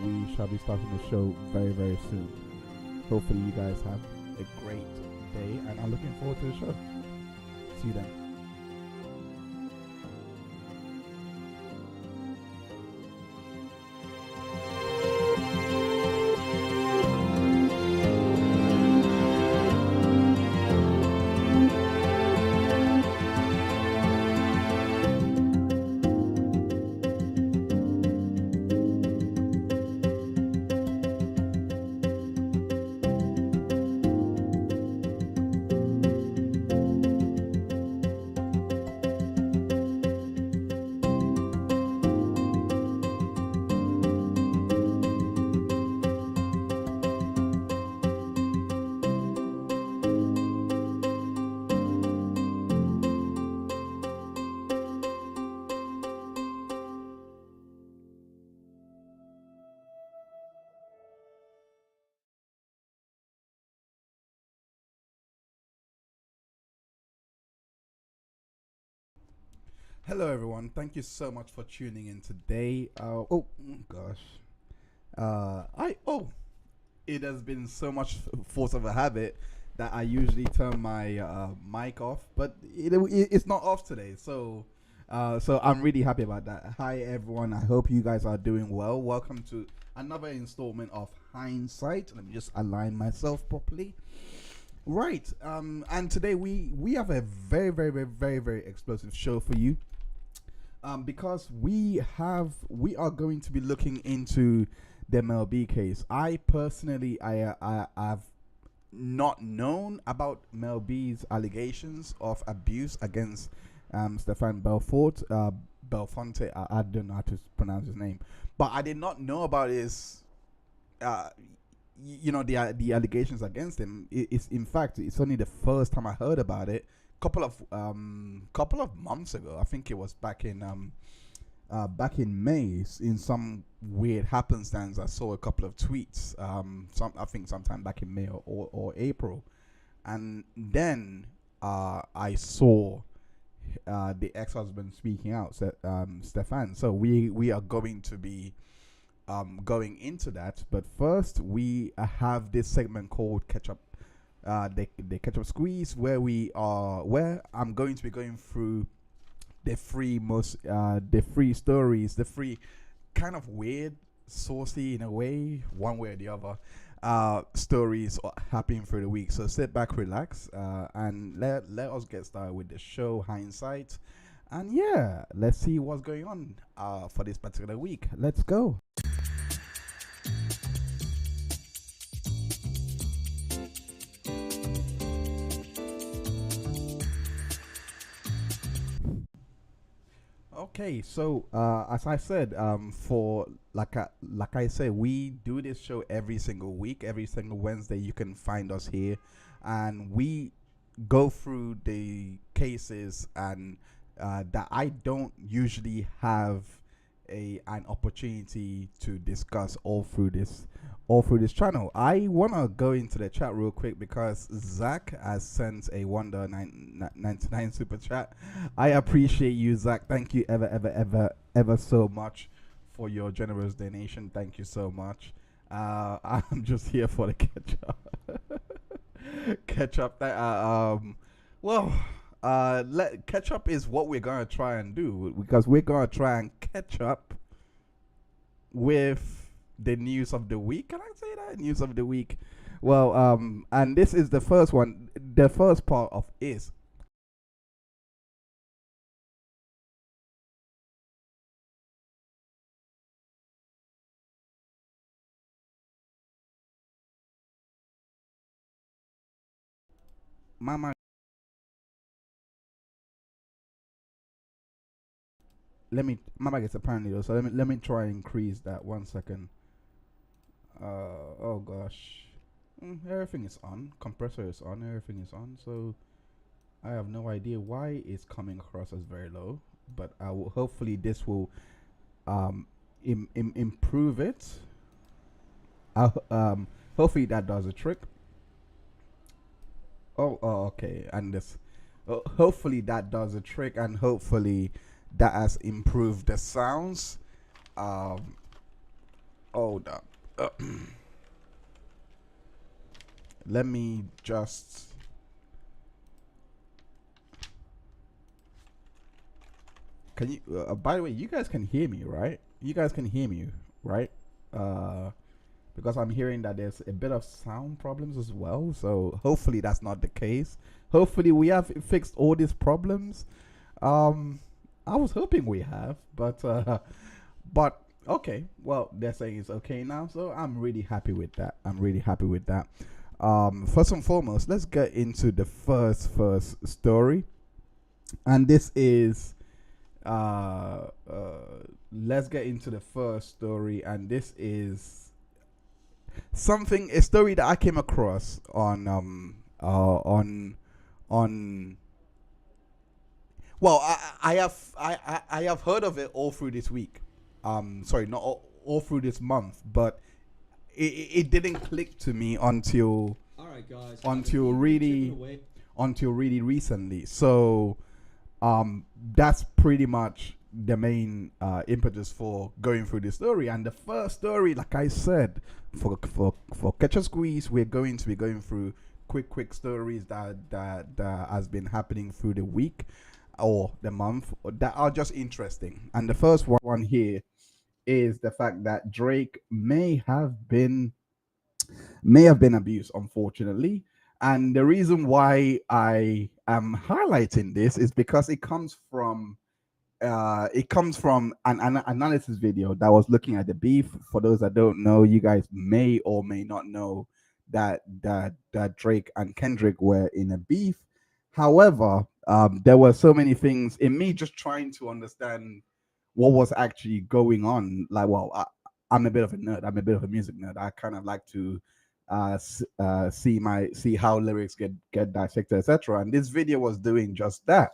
we shall be starting the show very, very soon. Hopefully, you guys have a great day, and I'm looking forward to the show. See you then. Hello, everyone. Thank you so much for tuning in today. Gosh, it has been so much force of a habit that I usually turn my mic off, but it's not off today. So I'm really happy about that. Hi, everyone. I hope you guys are doing well. Welcome to another installment of Hindsight. Let me just align myself properly. Right. And today we have a very, very, very, very, very explosive show for you. Because we are going to be looking into the Mel B case. I personally, I've not known about Mel B's allegations of abuse against Stephen Belafonte. I don't know how to pronounce his name, but I did not know about his the allegations against him. It's in fact, it's only the first time I heard about it. Couple of months ago. I think it was back in May. In some weird happenstance, I saw a couple of tweets. I think sometime back in May or April, and then I saw the ex-husband speaking out, Stefan. So we are going to be going into that, but first we have this segment called Ketchup. The Ketchup Squeeze, where I'm going to be going through the three stories, the three kind of weird, saucy in a way, one way or the other, stories happening through the week. So sit back, relax, and let us get started with the show, Hindsight. And yeah, let's see what's going on for this particular week. Let's go. Okay, so as I said, for like I said, we do this show every single week, every single Wednesday. You can find us here, and we go through the cases and that I don't usually have an opportunity to discuss all through this channel. I wanna go into the chat real quick because Zach has sent a Wonder 99 super chat. I appreciate you, Zach. Thank you ever so much for your generous donation. Thank you so much. I'm just here for the ketchup. Ketchup is what we're gonna try and do, because we're gonna try and catch up with the news of the week. Can I say that? News of the week. Well, and this is the first one. The first part of is Mama. Mama gets apparently though. So let me try and increase that 1 second. Oh gosh. Everything is on. Compressor is on. Everything is on. So I have no idea why it's coming across as very low. But I will. Hopefully this will improve it. Hopefully that does a trick. Okay. And this. Hopefully that does a trick, and hopefully that has improved the sounds. Oh Let me just. Can you? By the way, you guys can hear me, right? You guys can hear me, right? Uh, because I'm hearing that there's a bit of sound problems as well. So hopefully that's not the case. Hopefully we have fixed all these problems. Um, I was hoping we have, but okay. Well, they're saying it's okay now, so I'm really happy with that. I'm really happy with that. First and foremost, let's get into the first story, and this is let's get into the first story, and this is a story that I came across on well, I have heard of it all through this week. Sorry, not all through this month, but it didn't click to me until all right, guys, until really recently. So that's pretty much the main impetus for going through this story. And the first story, like I said, for Ketchup Squeeze, we're going to be going through quick stories that has been happening through the week or the month that are just interesting. And the first one here is the fact that Drake may have been abused, unfortunately. And the reason why I am highlighting this is because it comes from an analysis video that was looking at the beef. For those that don't know, you guys may or may not know that Drake and Kendrick were in a beef. However, there were so many things in me just trying to understand what was actually going on. Like, well, I'm a bit of a nerd. I'm a bit of a music nerd. I kind of like to see how lyrics get dissected, etc. And this video was doing just that.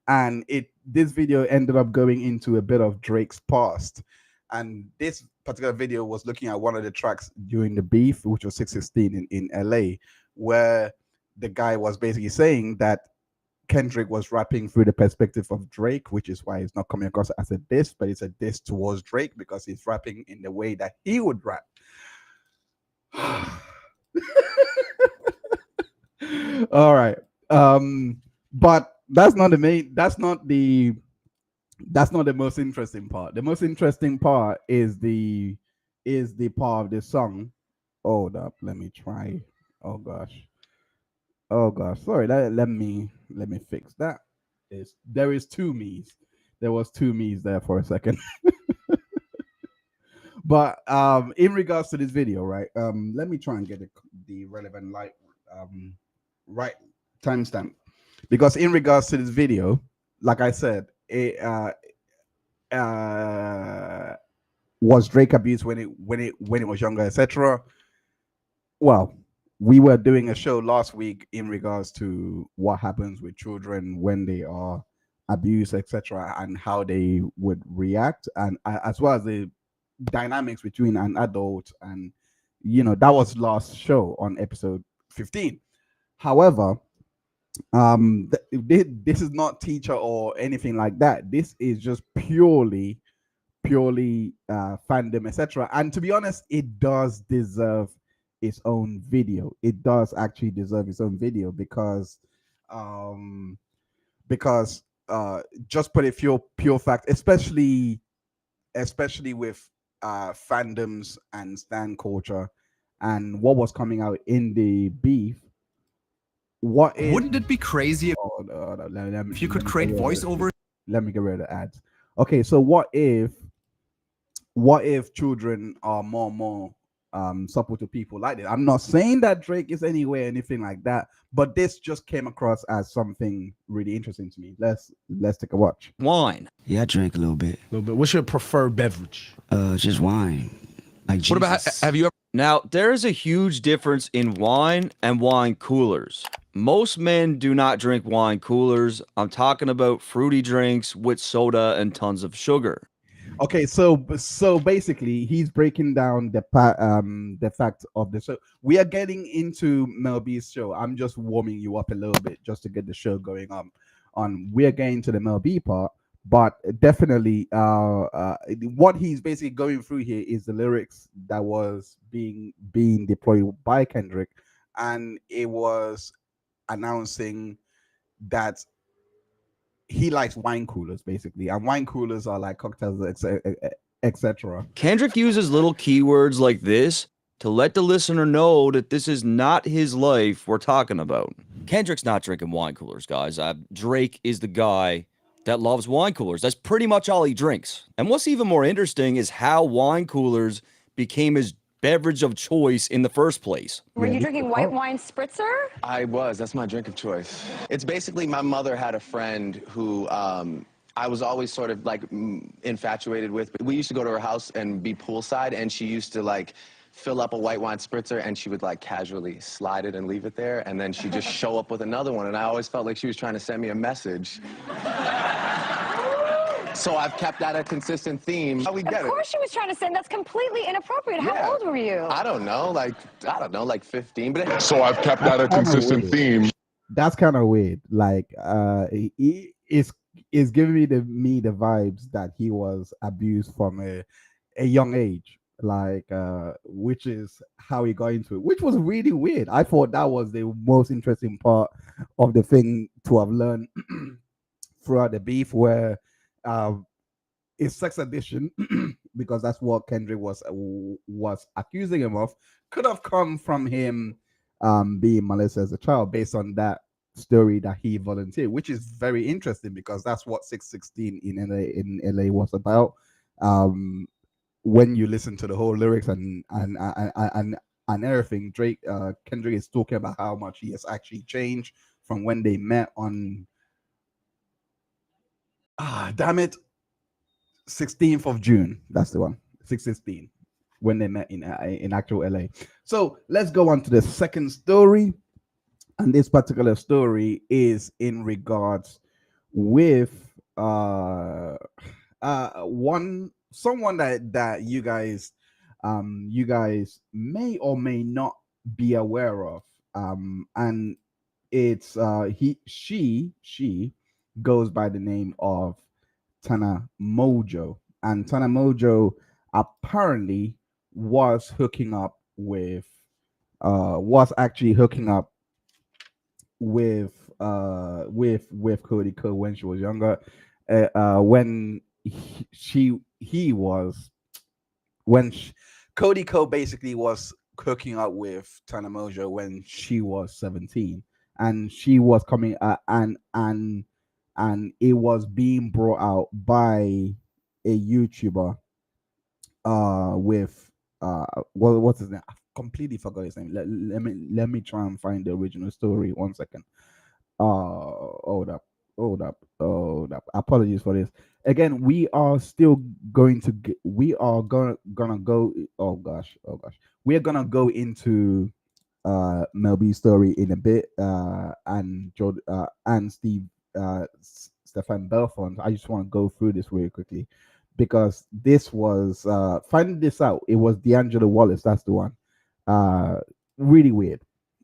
And this video ended up going into a bit of Drake's past. And this particular video was looking at one of the tracks during the beef, which was 616 in LA, where the guy was basically saying that Kendrick was rapping through the perspective of Drake, which is why it's not coming across as a diss, but it's a diss towards Drake because he's rapping in the way that he would rap. All right. But that's not the most interesting part. The most interesting part is the part of the song. Hold up, let me try. Oh gosh. Sorry, let me fix that. There is two me's. There was two me's there for a second. But in regards to this video, right? Let me try and get the relevant right timestamp, because in regards to this video, like I said, it was Drake abused when it was younger, etc. Well, we were doing a show last week in regards to what happens with children when they are abused, etc., and how they would react, and as well as the dynamics between an adult and that was last show on episode 15. However, this is not teacher or anything like that. This is just purely fandom, etc. And to be honest, it does deserve its own video. It does actually deserve its own video because um because just put it pure fact, especially with fandoms and stan culture and what was coming out in the beef. Wouldn't it be crazy if you could create voiceover? Let me get rid of the ads. Okay, so what if children are more supple to people like this? I'm not saying that Drake is anywhere anything like that, but this just came across as something really interesting to me. Let's take a watch. Wine. Yeah, I drink a little bit. What's your preferred beverage? Just wine. Like Jesus. What about, have you ever? Now, there is a huge difference in wine and wine coolers. Most men do not drink wine coolers. I'm talking about fruity drinks with soda and tons of sugar. Okay, so basically, he's breaking down the fact of the show. We are getting into Mel B's show. I'm just warming you up a little bit just to get the show going on. We are getting to the Mel B part, but definitely what he's basically going through here is the lyrics that was being deployed by Kendrick, and it was announcing that he likes wine coolers basically, and wine coolers are like cocktails, etc. Kendrick uses little keywords like this to let the listener know that this is not his life we're talking about. Kendrick's not drinking wine coolers, guys. Drake is the guy that loves wine coolers. That's pretty much all he drinks. And what's even more interesting is how wine coolers became his beverage of choice in the first place. Were you drinking white wine spritzer? I was. That's my drink of choice. It's basically my mother had a friend who I was always sort of like infatuated with. We used to go to her house and be poolside, and she used to like fill up a white wine spritzer, and she would like casually slide it and leave it there, and then she'd just show up with another one, and I always felt like she was trying to send me a message. So I've kept that a consistent theme. How we get it? Of course she was trying to send. That's completely inappropriate. How old were you? I don't know, like 15. But so I've kept that a consistent theme. That's kind of weird. Like, he is giving me the vibes that he was abused from a young age. Like, which is how he got into it, which was really weird. I thought that was the most interesting part of the thing to have learned throughout the beef, where is sex addiction, because that's what Kendrick was accusing him of, could have come from him being molested as a child, based on that story that he volunteered, which is very interesting because that's what 616 in LA was about. When you listen to the whole lyrics and everything, Kendrick is talking about how much he has actually changed from when they met on 16th of June. That's the one. 616, when they met in actual LA. So let's go on to the second story, and this particular story is in regards with someone that you guys may or may not be aware of, and it's she goes by the name of Tana Mongeau, and Tana Mongeau apparently was actually hooking up with Cody Ko when she was younger, Cody Ko basically was hooking up with Tana Mongeau when she was 17, and she was coming and it was being brought out by a YouTuber with what's his name? I completely forgot his name. Let me try and find the original story. 1 second. Hold up. Apologies for this. Again, we are still going to gonna go. Oh gosh. We're gonna go into Mel B's story in a bit, and Stephen Belafonte. I just want to go through this really quickly because this was finding this out. It was D'Angelo Wallace. That's the one. Really weird.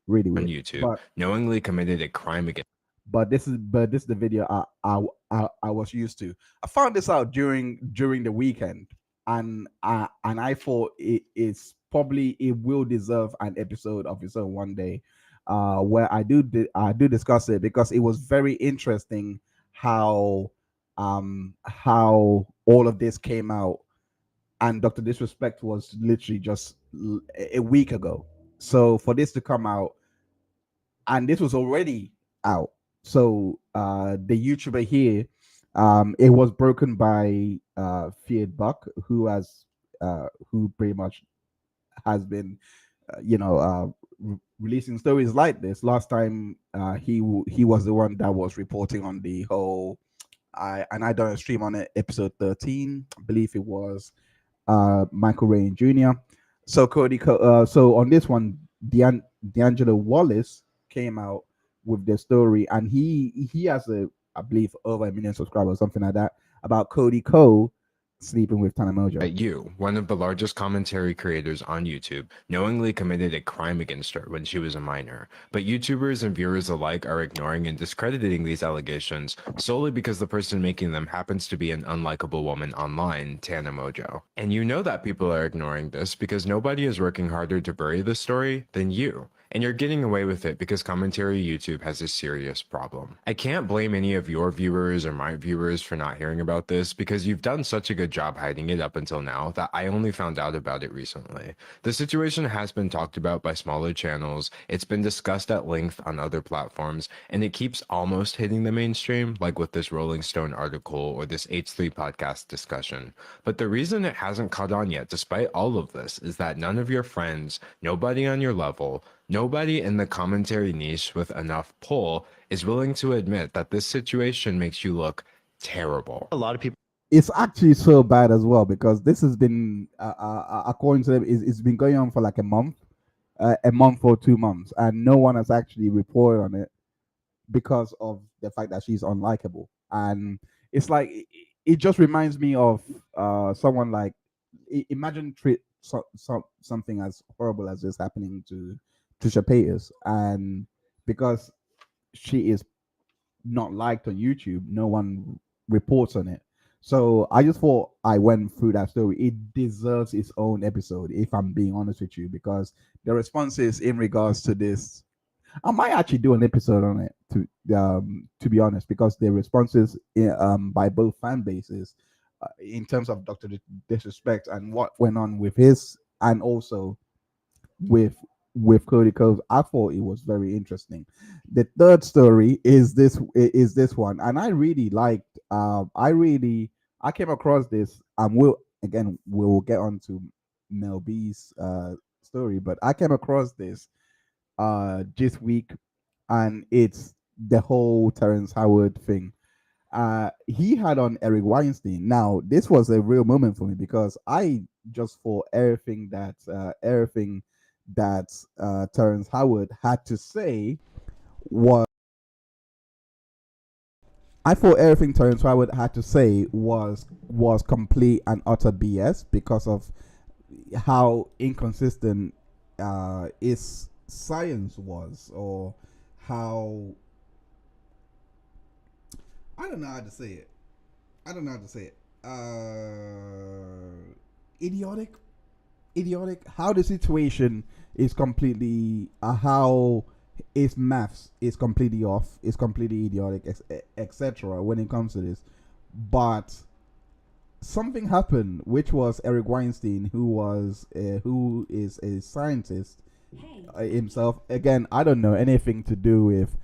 On YouTube, but knowingly committed a crime against. But this is the video I was used to. I found this out during the weekend, and I thought it will deserve an episode of its own one day, where I do discuss it, because it was very interesting how all of this came out, and Dr. Disrespect was literally just a week ago. So for this to come out, and this was already out. So the YouTuber here, it was broken by Feared Buck, who pretty much has been releasing stories like this. Last time he was the one that was reporting on the whole I done a stream on it, episode 13, I believe it was, Michael Rain Jr. So so on this one, D'Angelo Wallace came out with the story, and he has I believe over 1 million subscribers, something like that, about Cody Ko sleeping with Tana Mojo. That you, one of the largest commentary creators on YouTube, knowingly committed a crime against her when she was a minor. But YouTubers and viewers alike are ignoring and discrediting these allegations solely because the person making them happens to be an unlikable woman online, Tana Mojo. And you know that people are ignoring this because nobody is working harder to bury the story than you. And you're getting away with it because commentary YouTube has a serious problem. I can't blame any of your viewers or my viewers for not hearing about this because you've done such a good job hiding it up until now that I only found out about it recently. The situation has been talked about by smaller channels, it's been discussed at length on other platforms, and it keeps almost hitting the mainstream, like with this Rolling Stone article or this H3 podcast discussion. But the reason it hasn't caught on yet, despite all of this, is that none of your friends, nobody on your level, nobody in the commentary niche with enough pull is willing to admit that this situation makes you look terrible. A lot of people. It's actually so bad as well because this has been, according to them, it's been going on for like a month or 2 months, and no one has actually reported on it because of the fact that she's unlikable. And it's like it just reminds me of someone like imagine something as horrible as this happening to Trisha Paytas, and because she is not liked on YouTube, no one reports on it. So I just thought I went through that story. It deserves its own episode, if I'm being honest with you, because the responses in regards to this, I might actually do an episode on it to be honest, because the responses by both fan bases in terms of Dr. Disrespect and what went on with his, and also with Cody Coves, I thought it was very interesting. The third story is this one, and I really liked. I came across this, and we'll get on to Mel B's story, but I came across this week, and it's the whole Terrence Howard thing. He had on Eric Weinstein. Now, this was a real moment for me because I just thought everything that Terrence Howard had to say was. I thought everything Terrence Howard had to say was complete and utter BS because of how inconsistent his science was, or how, I don't know how to say it. Idiotic. How the situation is completely, how his maths is completely off. It's completely idiotic, etc. When it comes to this, but something happened, which was Eric Weinstein, who is a scientist himself. Again, I don't know anything to do with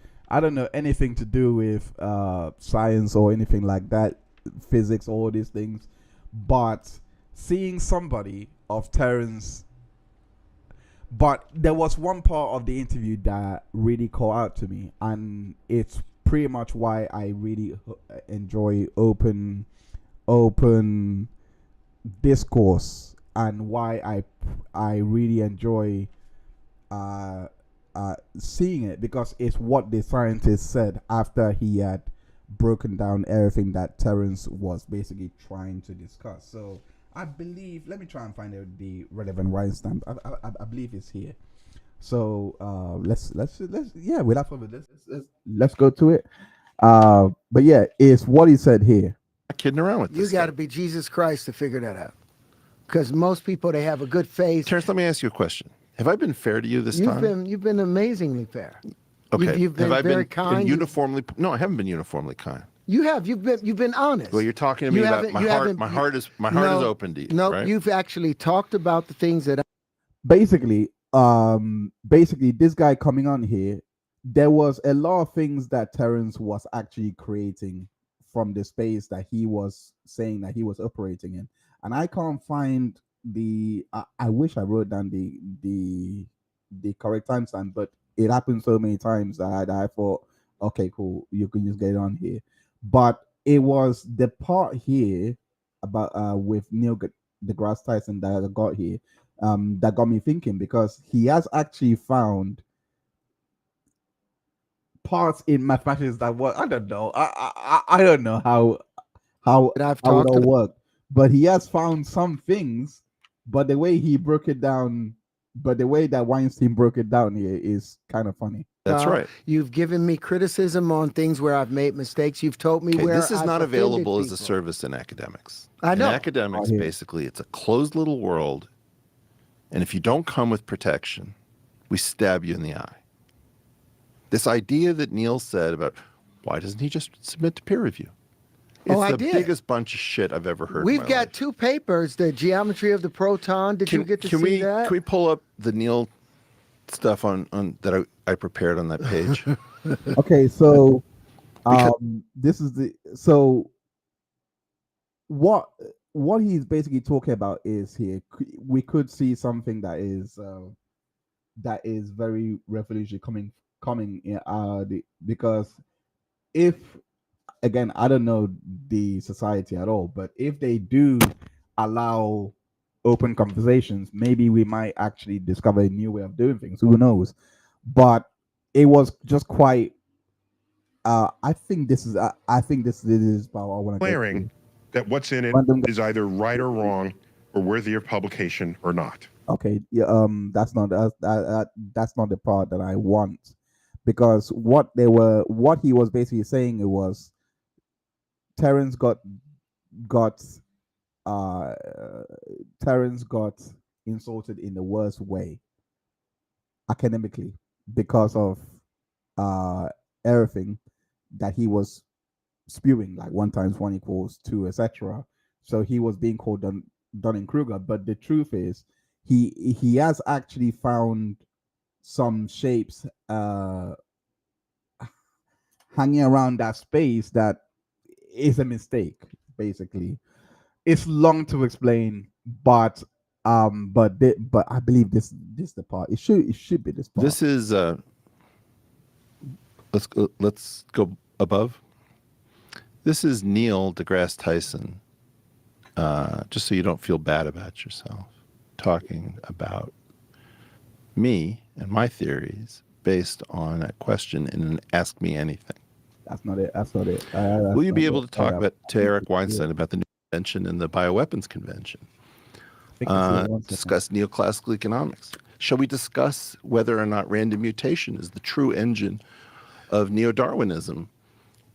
science or anything like that, physics, all these things. But seeing somebody of Terrence, but there was one part of the interview that really caught out to me, and it's pretty much why I really enjoy open discourse, and why I really enjoy seeing it, because it's what the scientist said after he had broken down everything that Terrence was basically trying to discuss. So I believe, let me try and find out the relevant timestamp. I believe it's here. So let's without further ado, let's go to it. But yeah, it's what he said here. Not kidding around with this. You got to be Jesus Christ to figure that out, because most people, they have a good face. Terrence, let me ask you a question. Have I been fair to you this time? You've been amazingly fair. Okay. You've been very kind. Uniformly? No, I haven't been uniformly kind. You have. You've been honest. Well, you're talking to me about my heart. My heart is open to you. No, right? You've actually talked about the things that. Basically, this guy coming on here, there was a lot of things that Terrence was actually creating from the space that he was saying that he was operating in, and I can't find the. I wish I wrote down the correct timestamp, but it happened so many times that I thought, okay, cool, you can just get it on here. But it was the part here about with Neil deGrasse Tyson that I got here, that got me thinking, because he has actually found parts in mathematics that I don't know. I don't know how it all work, but he has found some things. But the way he broke it down, but the way that Weinstein broke it down here is kind of funny. That's right. You've given me criticism on things where I've made mistakes. You've told me where this is I've not offended available as a people. service in academics. I know. In academics, basically, it's a closed little world, and if you don't come with protection, we stab you in the eye. This idea that Neil said about why doesn't he just submit to peer review? It's I the did. biggest bunch of shit I've ever heard. We've in my got life. 2 papers, the geometry of the proton. Did you get to see that? Can we pull up the Neil stuff on that I prepared on that page? Okay, so this is what he's basically talking about is here. We could see something that is very revolutionary coming in because if, again, I don't know the society at all, but if they do allow open conversations, maybe we might actually discover a new way of doing things. Who knows? But it was just quite. I think this is about what I want to declaring that what's in it is either right or wrong or worthy of publication or not. Okay, yeah, that's not that's not the part that I want, because what he was basically saying, it was Terrence got insulted in the worst way academically because of everything that he was spewing, like 1 × 1 = 2, etc. So he was being called Dunning-Kruger. But the truth is, he has actually found some shapes hanging around that space that is a mistake. Basically, it's long to explain, but I believe this the part. It should be this part. This is let's go above. This is Neil deGrasse Tyson. Just so you don't feel bad about yourself, talking about me and my theories based on a question in an Ask Me Anything. That's not it. Will you be able to talk to Eric Weinstein about the new convention and the bioweapons convention? Discuss neoclassical economics. Shall we discuss whether or not random mutation is the true engine of neo-Darwinism?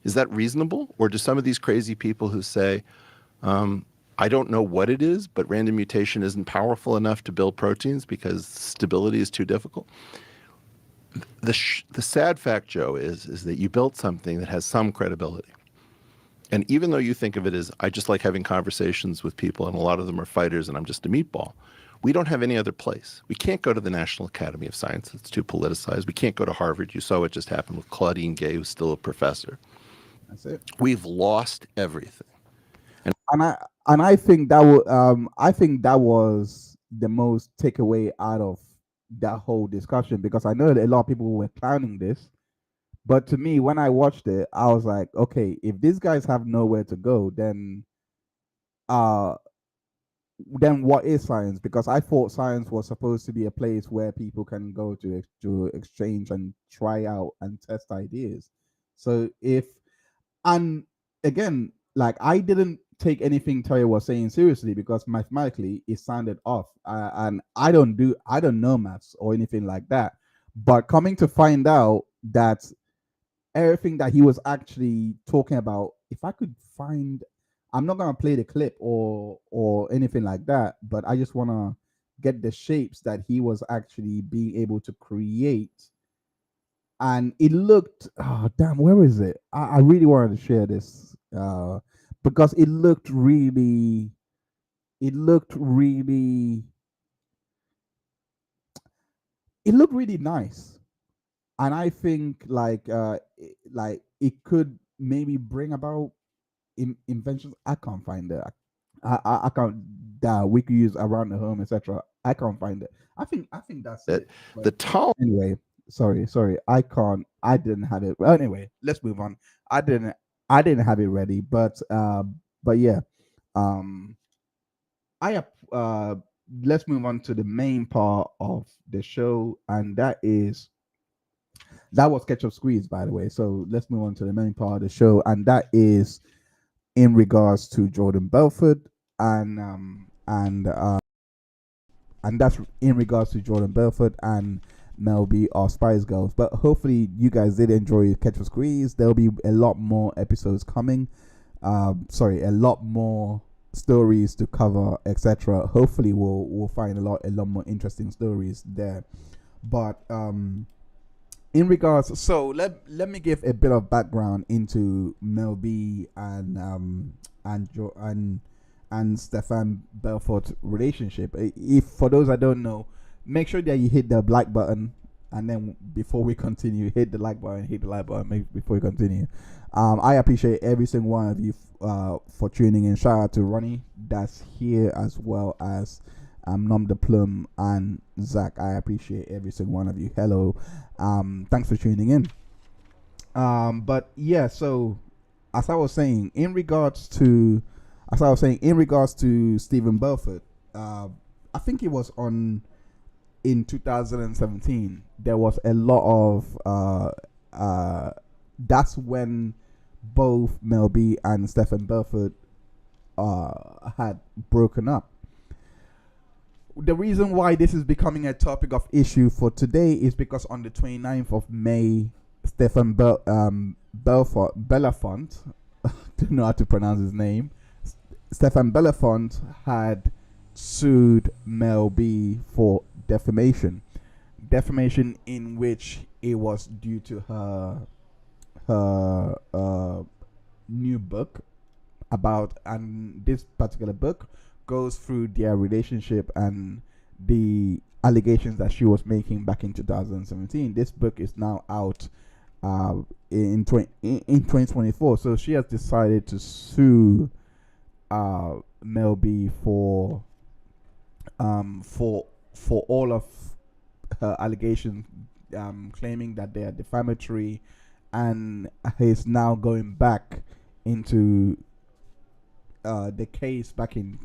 Is that reasonable? Or do some of these crazy people who say, I don't know what it is, but random mutation isn't powerful enough to build proteins because stability is too difficult? The sad fact, Joe, is that you built something that has some credibility. And even though you think of it as, I just like having conversations with people and a lot of them are fighters and I'm just a meatball, we don't have any other place. We can't go to the National Academy of Science. It's too politicized. We can't go to Harvard. You saw what just happened with Claudine Gay, who's still a professor. That's it. We've lost everything. And I think that was the most takeaway out of that whole discussion, because I know that a lot of people were clowning this, but to me, when I watched it, I was like, okay, if these guys have nowhere to go, then what is science? Because I thought science was supposed to be a place where people can go to exchange and try out and test ideas. So and again, like, I didn't take anything Terry was saying seriously, because mathematically it sounded off, and I don't know maths or anything like that. But coming to find out that everything that he was actually talking about, if I could find, I'm not gonna play the clip or anything like that, but I just want to get the shapes that he was actually being able to create. And it looked, oh damn, where is it? I really wanted to share this because it looked really nice. And I think like it could maybe bring about inventions. I can't find it. I can't, that we could use around the home, etc. I can't find it. I think that's it. The tone. Anyway, sorry. I didn't have it. Well, anyway, let's move on. I didn't have it ready, but yeah. Let's move on to the main part of the show, and that was Ketchup Squeeze, by the way. So let's move on to the main part of the show, and that is in regards to Jordan Belfort and that's in regards to Jordan Belfort and Mel B or Spice Girls. But hopefully you guys did enjoy Ketchup Squeeze. There'll be a lot more episodes coming. A lot more stories to cover, etc. Hopefully we'll find a lot more interesting stories there. But in regards, so let me give a bit of background into Mel B and Stephen Belfort relationship. If for those that don't know, make sure that you hit the like button, and then before we continue, hit the like button before we continue. I appreciate every single one of you for tuning in. Shout out to Ronnie that's here, as well as Nom de Plume and Zach. I appreciate every single one of you. Hello. Thanks for tuning in. But yeah, so as I was saying, in regards to Stephen Belfort, I think it was in 2017. There was a lot of that's when both Mel B and Stephen Belfort had broken up. The reason why this is becoming a topic of issue for today is because on the 29th of May, Stephen Belafonte, don't know how to pronounce his name, Stephen Belafonte had sued Mel B for defamation. Defamation in which it was due to her new book about, and this particular book goes through their relationship and the allegations that she was making back in 2017. This book is now out in 2024. So she has decided to sue Mel B for all of her allegations, claiming that they are defamatory, and is now going back into the case back in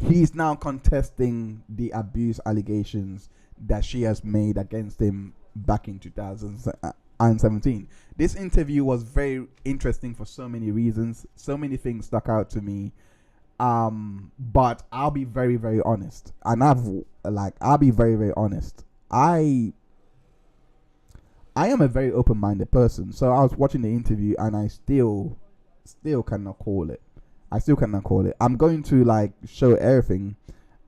he's now contesting the abuse allegations that she has made against him back in 2017. This interview was very interesting for so many reasons. So many things stuck out to me. But I'll be very, very honest. And I'll be very, very honest. I am a very open-minded person. So I was watching the interview and I still cannot call it. I'm going to show everything.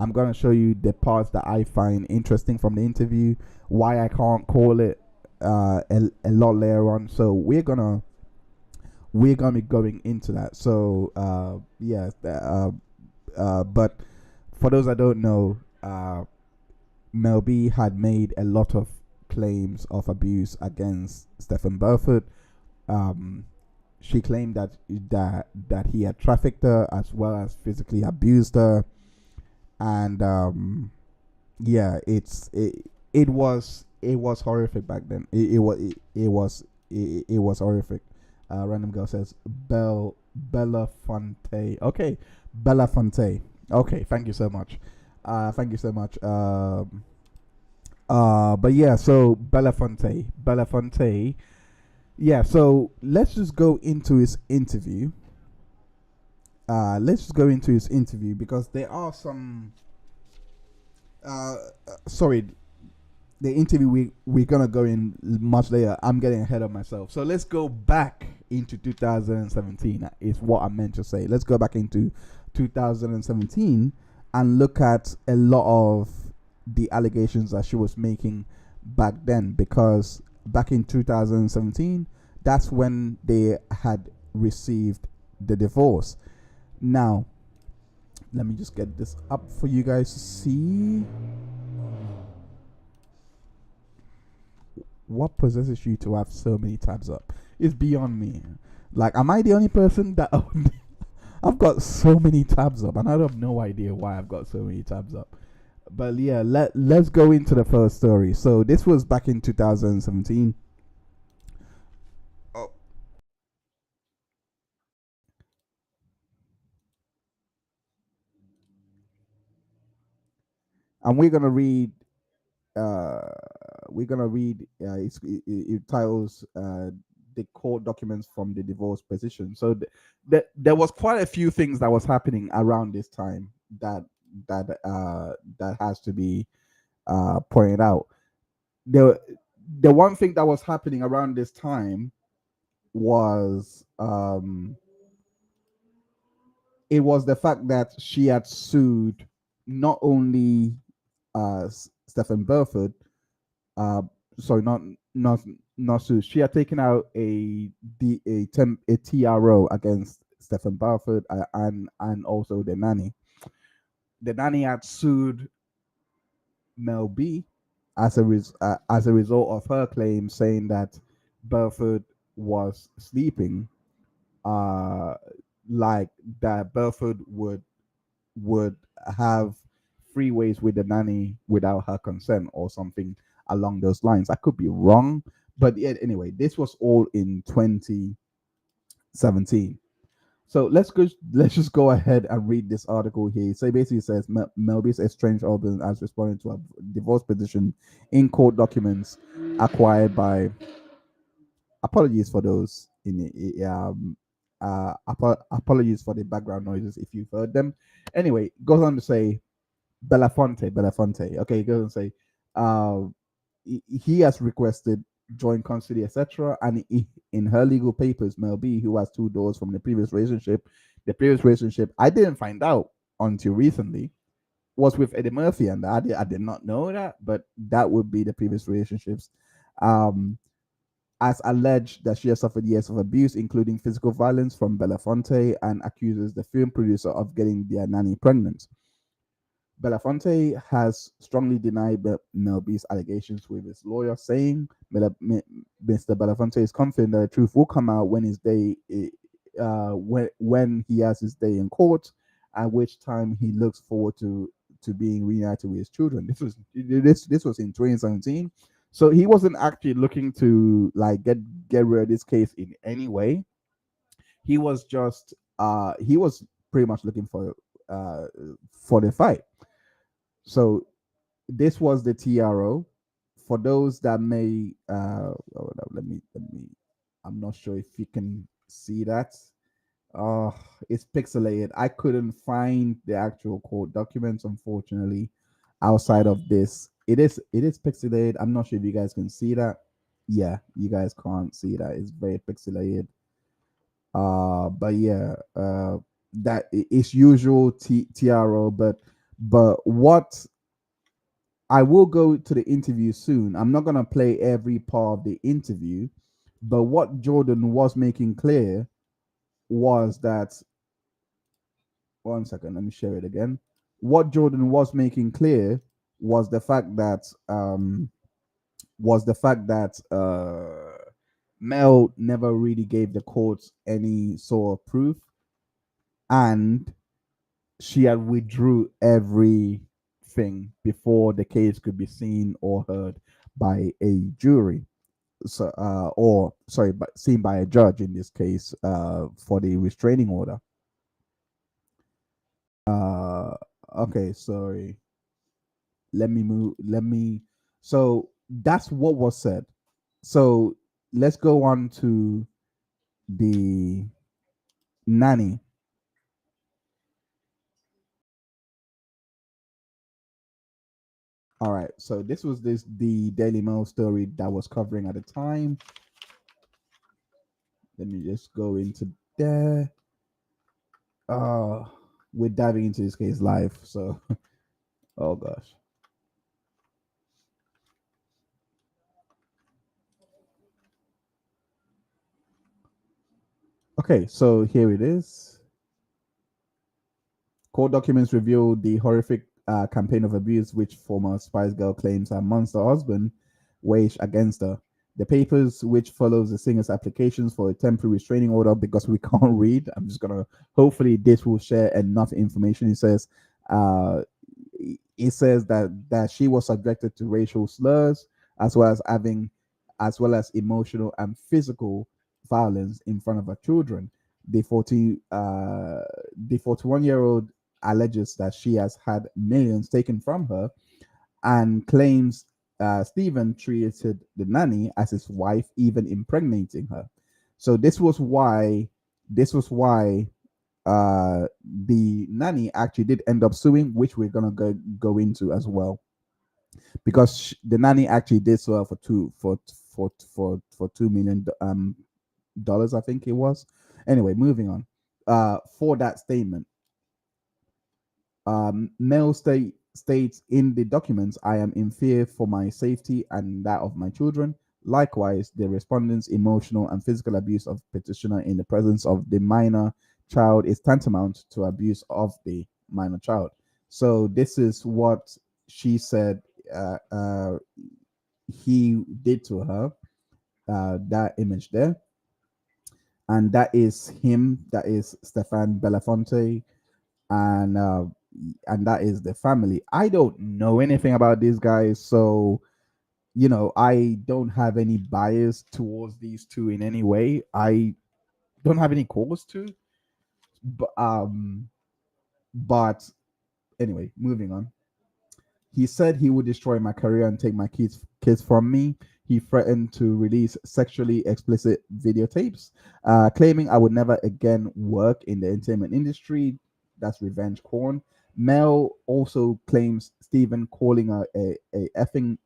I'm going to show you the parts that I find interesting from the interview, why I can't call it a lot later on. So we're gonna be going into that. So but for those that don't know, Mel B had made a lot of claims of abuse against Stephen Belfort. She claimed that he had trafficked her as well as physically abused her, and it was horrific back then. It was horrific. Random girl says Belafonte. Okay, Belafonte. Okay, thank you so much. But yeah, so Belafonte. Yeah, so let's just go into his interview. Because there are some. The interview we're gonna go in much later. I'm getting ahead of myself. So let's go back into 2017. Is what I meant to say. Let's go back into 2017 and look at a lot of the allegations that she was making back then, because back in 2017, that's when they had received the divorce. Now, let me just get this up for you guys to see. What possesses you to have so many tabs up? It's beyond me. Am I the only person that I've got so many tabs up, and I have no idea why I've got so many tabs up. But yeah, let's go into the first story. So this was back in 2017. Oh. And we're gonna read. It titles the court documents from the divorce petition. So there was quite a few things that was happening around this time that has to be pointed out. The one thing that was happening around this time was it was the fact that she had sued not only Stephen Belfort, sorry, not sued. She had taken out a TRO against Stephen Belfort and also the nanny. The nanny had sued Mel B as a result of her claim saying that Belfort was sleeping, like that Belfort would have freeways with the nanny without her consent or something along those lines. I could be wrong, but anyway, this was all in 2017. So let's just go ahead and read this article here. So it basically says Melby's estranged husband has responded to a divorce petition in court documents acquired by. Apologies for those apologies for the background noises if you've heard them. Anyway, goes on to say Belafonte. Okay, goes on to say he has requested joint custody, etc. And in her legal papers, Mel B, who has two daughters from the previous relationship, I didn't find out until recently, was with Eddie Murphy, and I did not know that, but that would be the previous relationships. As alleged that she has suffered years of abuse, including physical violence from Belfonte, and accuses the film producer of getting their nanny pregnant. Belafonte has strongly denied Mel B's allegations with his lawyer, saying Mr. Belafonte is confident that the truth will come out when his day, when he has his day in court, at which time he looks forward to being reunited with his children. This was in 2017, so he wasn't actually looking to like get rid of this case in any way. He was just he was pretty much looking for the fight. So this was the TRO. For those that may let me I'm not sure if you can see that. It's pixelated. I couldn't find the actual court documents, unfortunately, outside of this. It is pixelated. I'm not sure if you guys can see that. Yeah, you guys can't see that. It's very pixelated. But yeah, that is usual TRO, but what I will go to the interview soon. I'm not gonna play every part of the interview, but what Jordan was making clear was that, one second, let me share it again. What Jordan was making clear was the fact that Mel never really gave the courts any sort of proof, and she had withdrew everything before the case could be seen or heard by a jury. So or sorry, but seen by a judge in this case, for the restraining order. Okay, sorry. Let me so that's what was said. So let's go on to the nanny. All right, so this was the Daily Mail story that was covering at the time. Let me just go into there. We're diving into this case live, so oh gosh. Okay, so here it is. Court documents reveal the horrific campaign of abuse which former Spice Girl claims her monster husband waged against her. The papers, which follows the singer's applications for a temporary restraining order, because we can't read, I'm just gonna, hopefully this will share enough information. It says that she was subjected to racial slurs, as well as emotional and physical violence in front of her children. The 41-year-old alleges that she has had millions taken from her, and claims Stephen treated the nanny as his wife, even impregnating her. So this was why the nanny actually did end up suing, which we're gonna go into as well, because the nanny actually did sue her for $2 million, I think it was. Anyway, moving on. For that statement, Mel states in the documents, I am in fear for my safety and that of my children. Likewise, the respondent's emotional and physical abuse of petitioner in the presence of the minor child is tantamount to abuse of the minor child. So this is what she said he did to her. That image there, and that is him. That is Stephen Belafonte, and that is the family. I don't know anything about these guys, so I don't have any bias towards these two in any way. I don't have any cause to, but anyway, moving on. He said he would destroy my career and take my kids from me. He threatened to release sexually explicit videotapes, claiming I would never again work in the entertainment industry. That's revenge porn. Mel also claims Stephen calling her a effing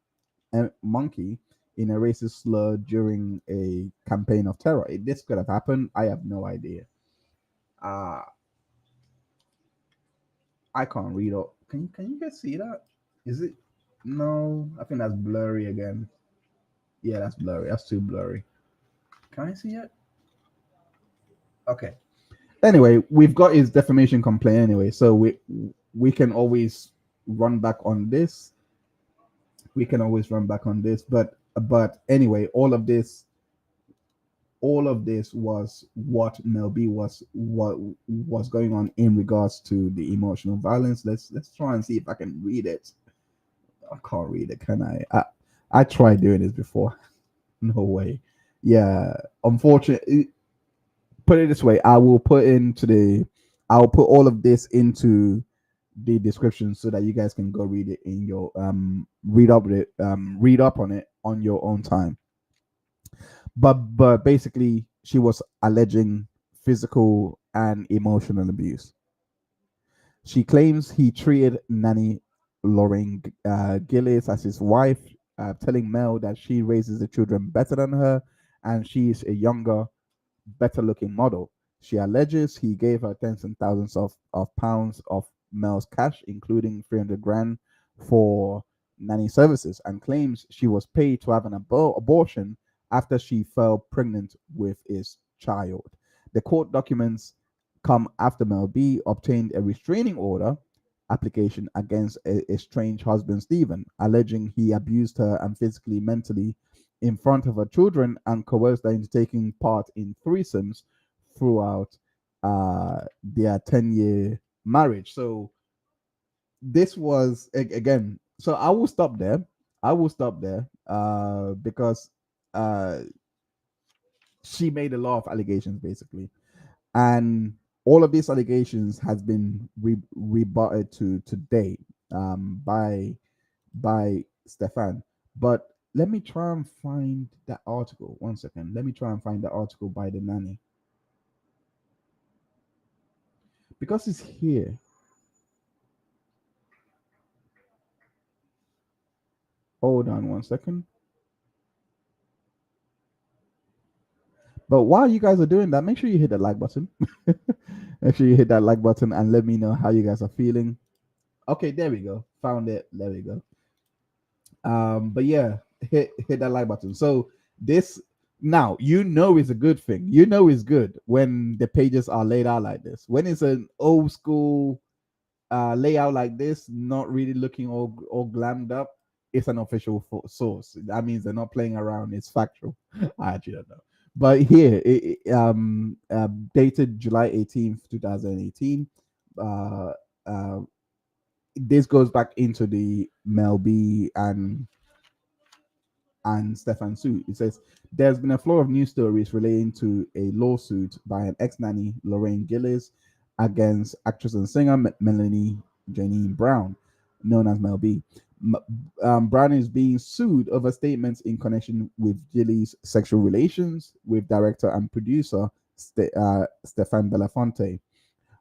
monkey in a racist slur during a campaign of terror. This could have happened. I have no idea. I can't read it. Can you guys see that? Is it? No, I think that's blurry again. Yeah, that's blurry. That's too blurry. Can I see it? Okay. Anyway, we've got his defamation complaint anyway, so we can always run back on this. We can always run back on this, but anyway, all of this was what Mel B what was going on in regards to the emotional violence. Let's try and see if I can read it. I can't read it, can I? I tried doing this before. No way. Yeah, unfortunately. Put it this way: I'll put all of this into the description so that you guys can go read it in your read up on it on your own time. But basically, she was alleging physical and emotional abuse. She claims he treated nanny Lorraine Gillies as his wife, telling Mel that she raises the children better than her, and she is a younger, better looking model. She alleges he gave her tens and thousands of pounds of Mel's cash, including 300 grand for nanny services, and claims she was paid to have an abortion after she fell pregnant with his child. The court documents come after Mel B obtained a restraining order application against a estranged husband, Stephen, alleging he abused her and physically, mentally in front of her children and coerced her into taking part in threesomes throughout their 10-year marriage. So this was again. So I will stop there. Because she made a lot of allegations basically, and all of these allegations has been rebutted to today by Stefan. But let me try and find that article. One second. Let me try and find the article by the nanny, because it's here. Hold on one second. But while you guys are doing that, make sure you hit that like button. Make sure you hit that like button and let me know how you guys are feeling. Okay, there we go. Found it. There we go. But yeah, hit that like button. So this now is a good thing. It's good when the pages are laid out like this. When it's an old school layout like this, not really looking all glammed up, it's an official source. That means they're not playing around. It's factual. I actually don't know. But here, dated July 18th, 2018. This goes back into the Mel B and Stefan suit. It says there's been a flow of news stories relating to a lawsuit by an ex-nanny, Lorraine Gillies, against actress and singer Melanie Janine Brown. known as Mel B. Brown is being sued over statements in connection with Gillies' sexual relations with director and producer Stephen Belafonte,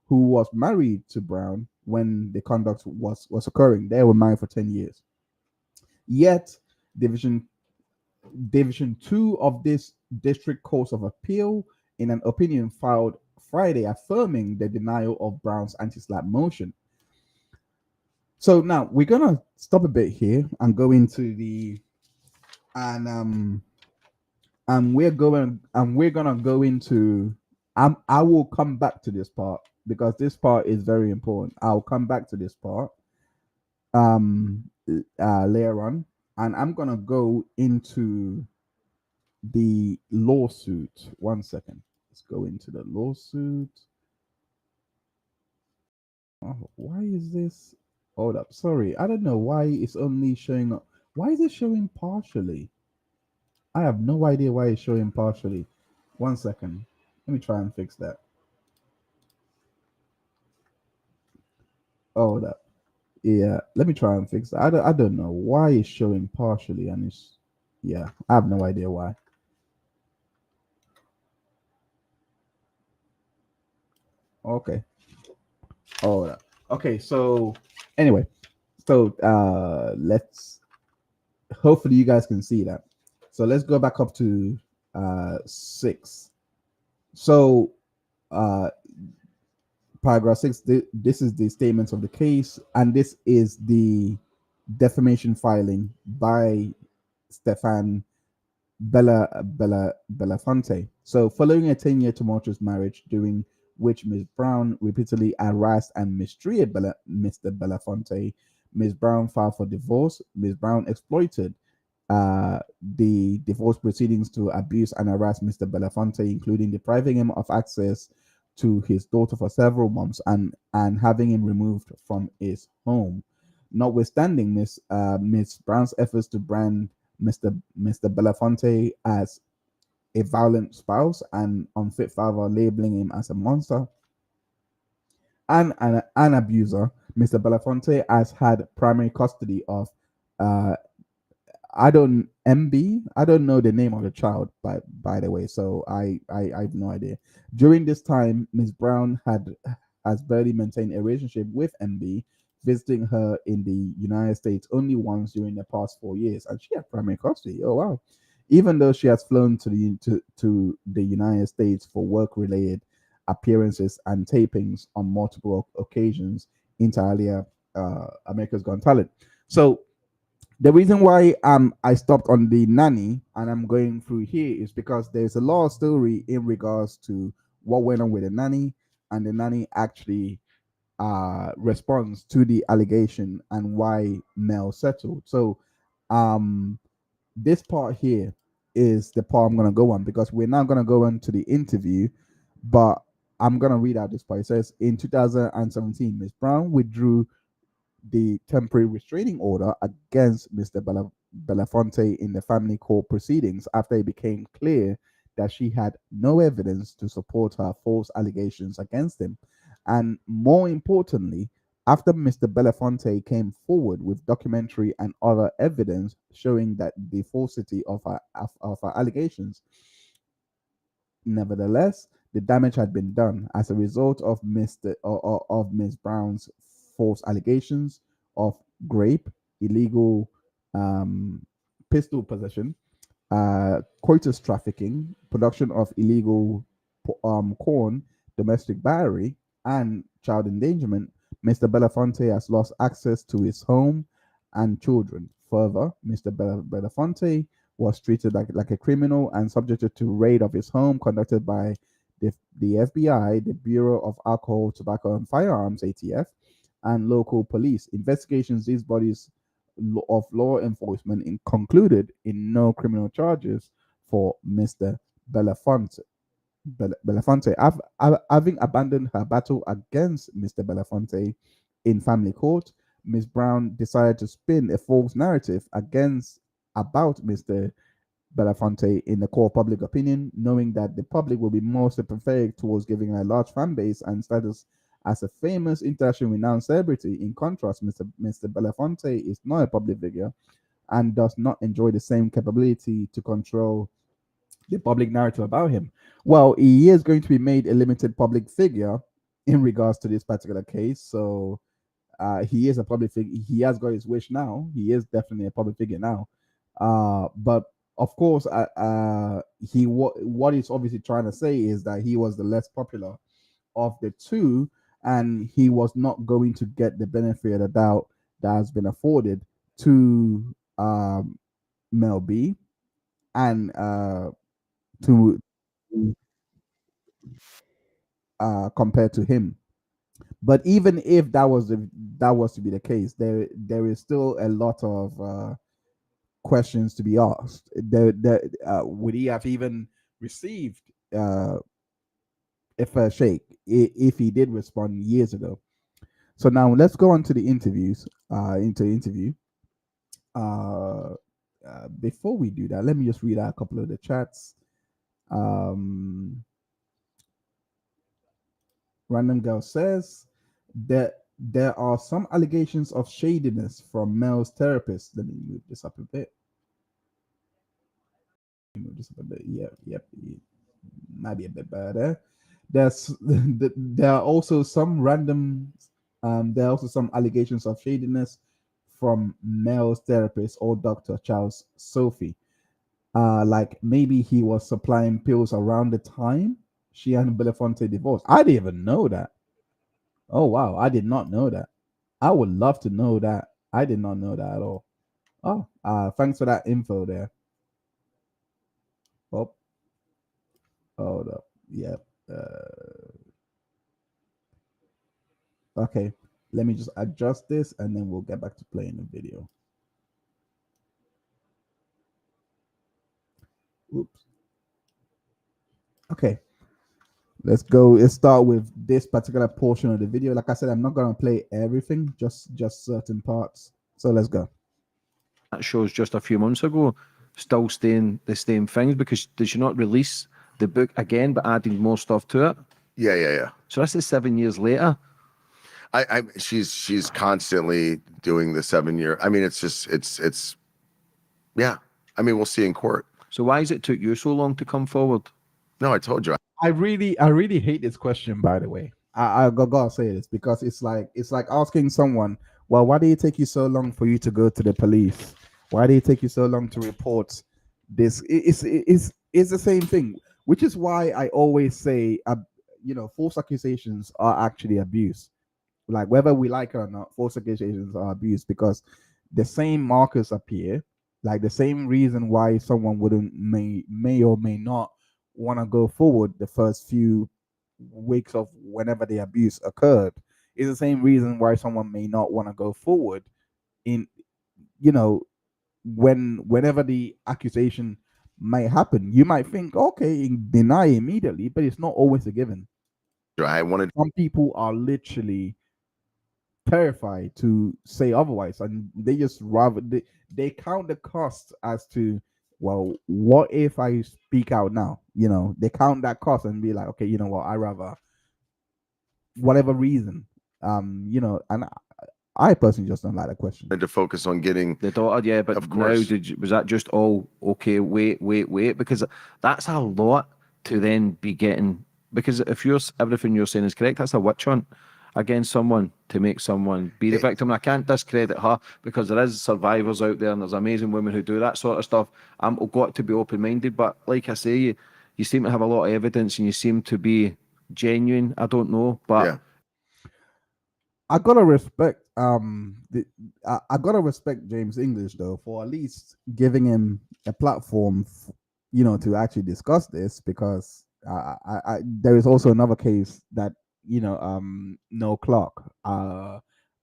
who was married to Brown when the conduct was occurring. They were married for 10 years. Yet, Division 2 of this District Court of Appeal, in an opinion filed Friday, affirming the denial of Brown's anti-slap motion. So now we're gonna stop a bit here and go into the and we're gonna go into I will come back to this part because this part is very important. I'll come back to this part later on, and I'm gonna go into the lawsuit. 1 second. Let's go into the lawsuit. Oh, why is this? Hold up. Sorry, I don't know why it's only showing up. Why is it showing partially? I have no idea why it's showing partially. 1 second. Let me try and fix that. Hold up. Yeah, let me try and fix that. I don't know why it's showing partially, and it's yeah, I have no idea why. Okay. Hold up. Okay, so anyway, so let's hopefully you guys can see that. So let's go back up to 6. So paragraph 6, this is the statements of the case, and this is the defamation filing by Stephen Belafonte. So following a 10-year tumultuous marriage during which Ms. Brown repeatedly harassed and mistreated Mr. Belafonte, Ms. Brown filed for divorce. Ms. Brown exploited the divorce proceedings to abuse and harass Mr. Belafonte, including depriving him of access to his daughter for several months and having him removed from his home. Notwithstanding Ms. Brown's efforts to brand Mr. Belafonte as a violent spouse and unfit father, labeling him as a monster and an abuser, Mr. Belafonte has had primary custody of I don't know the name of the child by the way, so I have no idea. During this time, Ms. Brown has barely maintained a relationship with MB, visiting her in the United States only once during the past 4 years, and she had primary custody. Oh wow! Even though she has flown to the United States for work-related appearances and tapings on multiple occasions, inter alia America's Got Talent. So the reason why I stopped on the nanny and I'm going through here is because there's a lot of story in regards to what went on with the nanny, and the nanny actually responds to the allegation and why Mel settled. So this part here is the part I'm gonna go on because we're not gonna go on to the interview, but I'm gonna read out this part. It says in 2017, Ms. Brown withdrew the temporary restraining order against Mr. Belafonte in the family court proceedings after it became clear that she had no evidence to support her false allegations against him. And more importantly, after Mr. Belafonte came forward with documentary and other evidence showing that the falsity of her allegations. Nevertheless, the damage had been done as a result of Ms. Brown's false allegations of rape, illegal pistol possession, coitus trafficking, production of illegal corn, domestic battery, and child endangerment. Mr. Belafonte has lost access to his home and children. Further, Mr. Belafonte was treated like a criminal and subjected to raid of his home conducted by the FBI, the Bureau of Alcohol, Tobacco, and Firearms, ATF, and local police. Investigations these bodies of law enforcement concluded in no criminal charges for Mr. Belafonte. Having abandoned her battle against Mr. Belafonte in family court, Ms. Brown decided to spin a false narrative about Mr. Belafonte in the court of public opinion, knowing that the public will be more sympathetic towards giving her a large fan base and status as a famous internationally renowned celebrity. In contrast, Mr. Belafonte is not a public figure and does not enjoy the same capability to control the public narrative about him. Well, he is going to be made a limited public figure in regards to this particular case. So he is a public figure. He has got his wish now. He is definitely a public figure now. But of course, what he's obviously trying to say is that he was the less popular of the two, and he was not going to get the benefit of the doubt that has been afforded to Mel B and to compared to him. But even if that was to be the case, there is still a lot of questions to be asked. Would he have even received a fair shake if he did respond years ago? So now let's go on to the interviews. Into the interview. Before we do that, let me just read out a couple of the chats. Random Girl says that there are some allegations of shadiness from Mel's therapist. Let me move this up a bit. Yep. Might be a bit better. There are also some there are also some allegations of shadiness from Mel's therapist or Dr. Charles Sophie. Like maybe he was supplying pills around the time she and Belafonte divorced. I didn't even know that. Oh wow, I did not know that. I would love to know that. I did not know that at all. Oh, thanks for that info there. Oh, hold up. Yep. Okay, let me just adjust this and then we'll get back to playing the video. Oops. Okay, let's go. Let's start with this particular portion of the video. Like I said, I'm not going to play everything, just certain parts. So let's go. That shows just a few months ago, still staying the same things, because did she not release the book again but adding more stuff to it? Yeah. So this is 7 years later. She's constantly doing the 7 year. I mean, it's yeah. I mean, we'll see in court. So why has it took you so long to come forward? No, I told you. I really hate this question, by the way. I gotta say this because it's like asking someone, well, why did it take you so long for you to go to the police? Why did it take you so long to report this? It's the same thing, which is why I always say, false accusations are actually abuse. Like whether we like it or not, false accusations are abuse because the same markers appear, like the same reason why someone may or may not want to go forward the first few weeks of whenever the abuse occurred is the same reason why someone may not want to go forward in whenever the accusation might happen. You might think, okay, deny immediately, but it's not always a given. Some people are literally terrified to say otherwise, and they just rather they count the cost as to, well, what if I speak out now? They count that cost and be like, okay, you know what, I rather whatever reason, and I personally just don't like that question. To focus on getting the daughter, yeah, but of course. Now was that just all okay? Wait, because that's a lot to then be getting. Because if everything you're saying is correct, that's a witch hunt against someone to make someone be the victim. And I can't discredit her because there is survivors out there and there's amazing women who do that sort of stuff. I've got to be open-minded, but like I say, you seem to have a lot of evidence and you seem to be genuine. I don't know, but yeah. I gotta respect I gotta respect James English though for at least giving him a platform, to actually discuss this, because there is also another case that No Clock.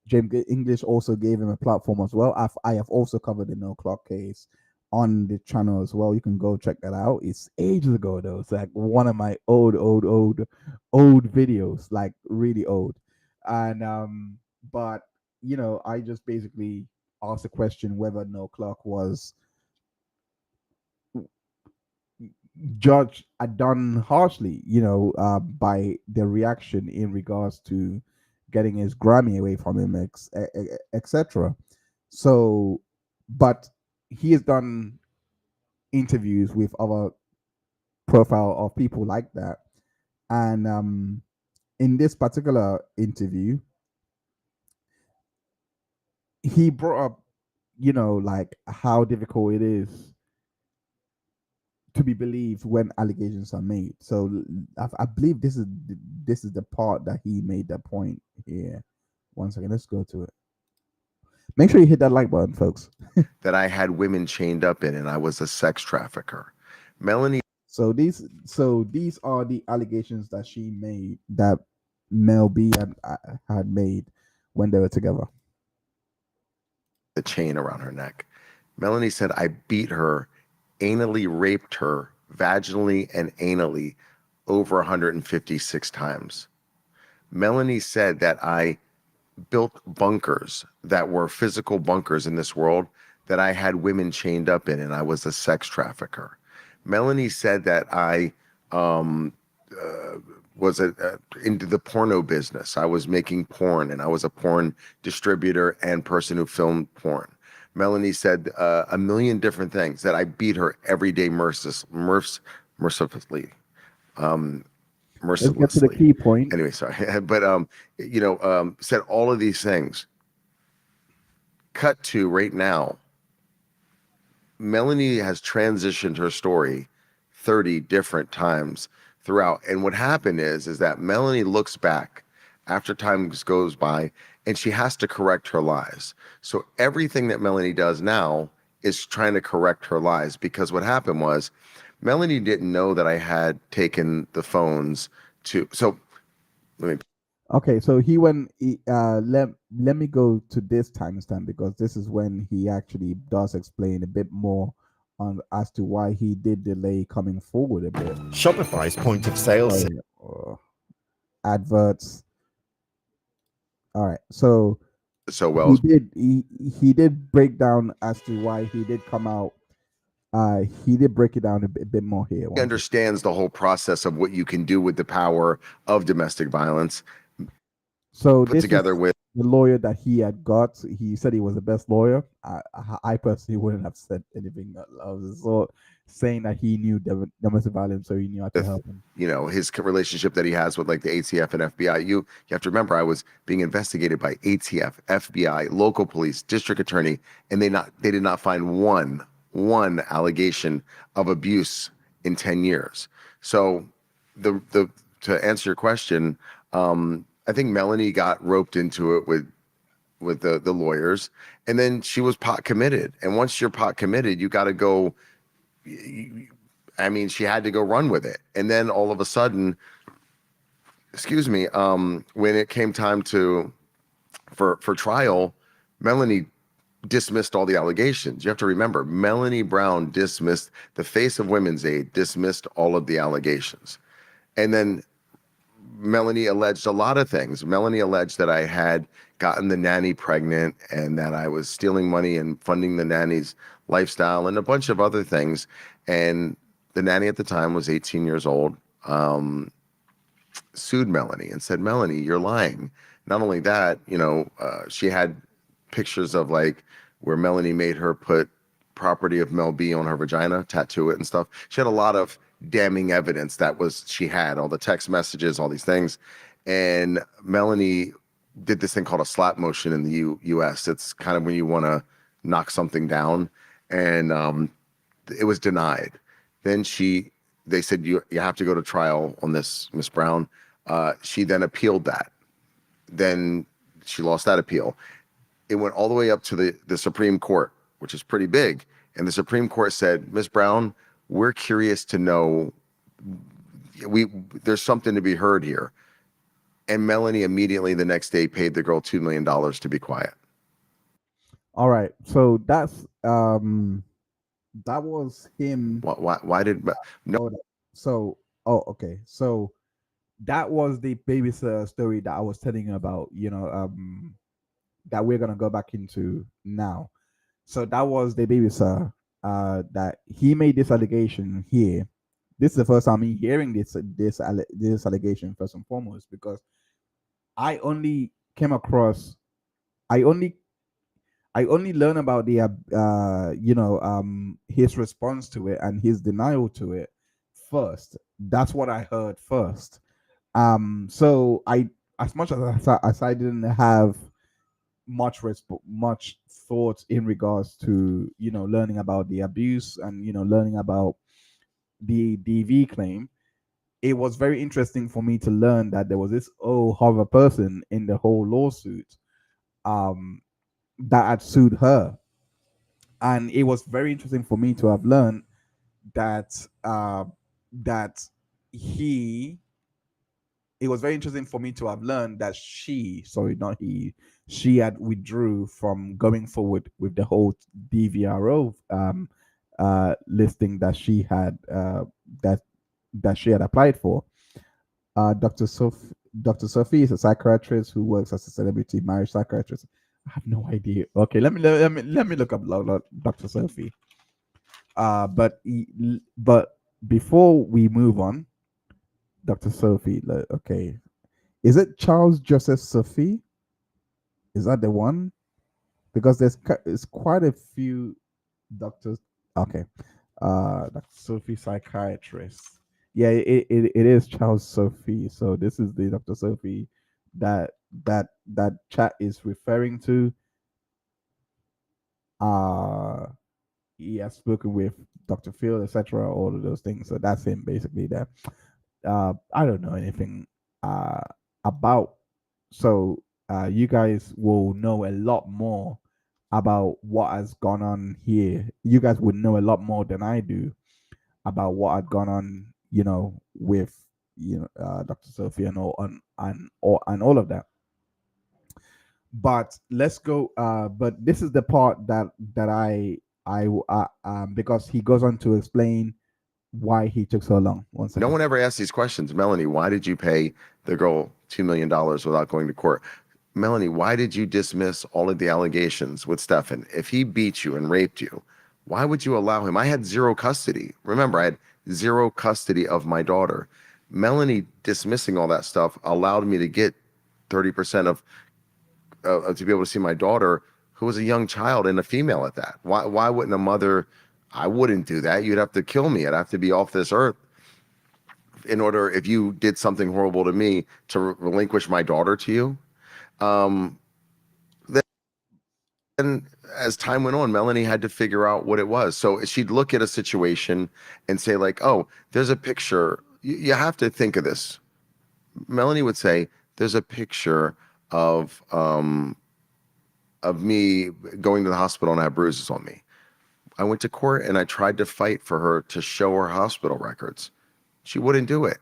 James English also gave him a platform as well. I have also covered the No Clock case on the channel as well. You can go check that out. It's ages ago though. It's like one of my old videos, like really old. And but I just basically asked the question whether No Clock was judged done harshly, by the reaction in regards to getting his Grammy away from him, etc. So, but he has done interviews with other profile of people like that, and in this particular interview, he brought up, like how difficult it is to be believed when allegations are made. So I believe this is the part that he made the point here. One second, let's go to it. Make sure you hit that like button, folks. That I had women chained up in, and I was a sex trafficker. Melanie. So these are the allegations that she made, that Mel B had made when they were together. The chain around her neck. Melanie said I beat her, anally raped her, vaginally and anally, over 156 times. Melanie said that I built bunkers that were physical bunkers in this world that I had women chained up in, and I was a sex trafficker. Melanie said that I was into the porno business. I was making porn, and I was a porn distributor and person who filmed porn. Melanie said a million different things, that I beat her every day mercilessly. Let's get to the key point. Anyway, sorry. But, said all of these things. Cut to right now, Melanie has transitioned her story 30 different times throughout. And what happened is that Melanie looks back after time goes by, and she has to correct her lies. So everything that Melanie does now is trying to correct her lies, because what happened was Melanie didn't know that I had taken the phones to. So let me. Okay, so he went. Let me go to this timestamp, because this is when he actually does explain a bit more on as to why he did delay coming forward a bit. Shopify's point of sale. Adverts. All right, so well he did break down as to why he did come out. He did break it down a bit more here. He understands the whole process of what you can do with the power of domestic violence. So put together with the lawyer that he had got. He said he was the best lawyer. I personally wouldn't have said anything of the sort, saying that he knew domestic violence, so he knew how to help him. His relationship that he has with like the ATF and FBI. You have to remember, I was being investigated by ATF, FBI, local police, district attorney, and they did not find one allegation of abuse in 10 years. So to answer your question, I think Melanie got roped into it with the lawyers, and then she was pot committed. And once you're pot committed, you got to go. I mean, she had to go run with it. And then all of a sudden, when it came time for trial, Melanie dismissed all the allegations. You have to remember, Melanie Brown dismissed, the face of Women's Aid dismissed all of the allegations. And then Melanie alleged a lot of things. Melanie alleged that I had gotten the nanny pregnant, and that I was stealing money and funding the nanny's lifestyle, and a bunch of other things. And the nanny at the time was 18 years old, sued Melanie and said, Melanie, you're lying. Not only that, she had pictures of like where Melanie made her put property of Mel B on her vagina, tattoo it and stuff. She had a lot of damning evidence she had all the text messages, all these things. And Melanie did this thing called a slap motion in the US. It's kind of when you want to knock something down, and it was denied. Then they said, you have to go to trial on this, Miss Brown. She then appealed that. Then she lost that appeal. It went all the way up to the Supreme Court, which is pretty big. And the Supreme Court said, Miss Brown, we're curious to know, there's something to be heard here. And Melanie immediately the next day paid the girl $2 million to be quiet. All right. So that was him. Why did no? So okay. So that was the babysitter story that I was telling you about. That we're gonna go back into now. So that was the babysitter. That he made this allegation here. This is the first time me hearing this allegation, first and foremost, because I only came across, I only learned about the his response to it and his denial to it first. That's what I heard first. So I, as much as I didn't have much thought in regards to learning about the abuse and learning about the DV claim, it was very interesting for me to learn that there was this horror person in the whole lawsuit um that had sued her. And it was very interesting for me to have learned that that he it was very interesting for me to have learned that not he, she had withdrew from going forward with the whole DVRO listing that she had that she had applied for. Dr. Sophie is a psychiatrist who works as a celebrity marriage psychiatrist. I have no idea. Okay, let me look up Dr. Sophie. But before we move on, Dr. Sophie, okay, is it Charles Joseph Sophie? Is that the one? Because it's quite a few doctors. Okay, Dr. Sophie, psychiatrist. Yeah, it is Charles Sophie. So this is the Dr. Sophie that chat is referring to. He has spoken with Dr. Phil, etc. All of those things. So that's him basically there. I don't know anything about. So you guys will know a lot more about what has gone on here. You guys would know a lot more than I do about what had gone on, with Dr. Sophie and all of that. But let's go. But this is the part that because he goes on to explain why he took so long. One second. No one ever asked these questions. Melanie, why did you pay the girl $2 million without going to court? Melanie, why did you dismiss all of the allegations with Stephen? If he beat you and raped you, why would you allow him? I had zero custody. Remember, I had zero custody of my daughter. Melanie dismissing all that stuff allowed me to get 30% of to be able to see my daughter, who was a young child and a female at that. Why wouldn't a mother? I wouldn't do that. You'd have to kill me. I'd have to be off this earth in order, if you did something horrible to me, to relinquish my daughter to you. Then as time went on, Melanie had to figure out what it was. So she'd look at a situation and say like, oh, there's a picture. You have to think of this. Melanie would say, there's a picture of me going to the hospital and I have bruises on me. I went to court and I tried to fight for her to show her hospital records. She wouldn't do it.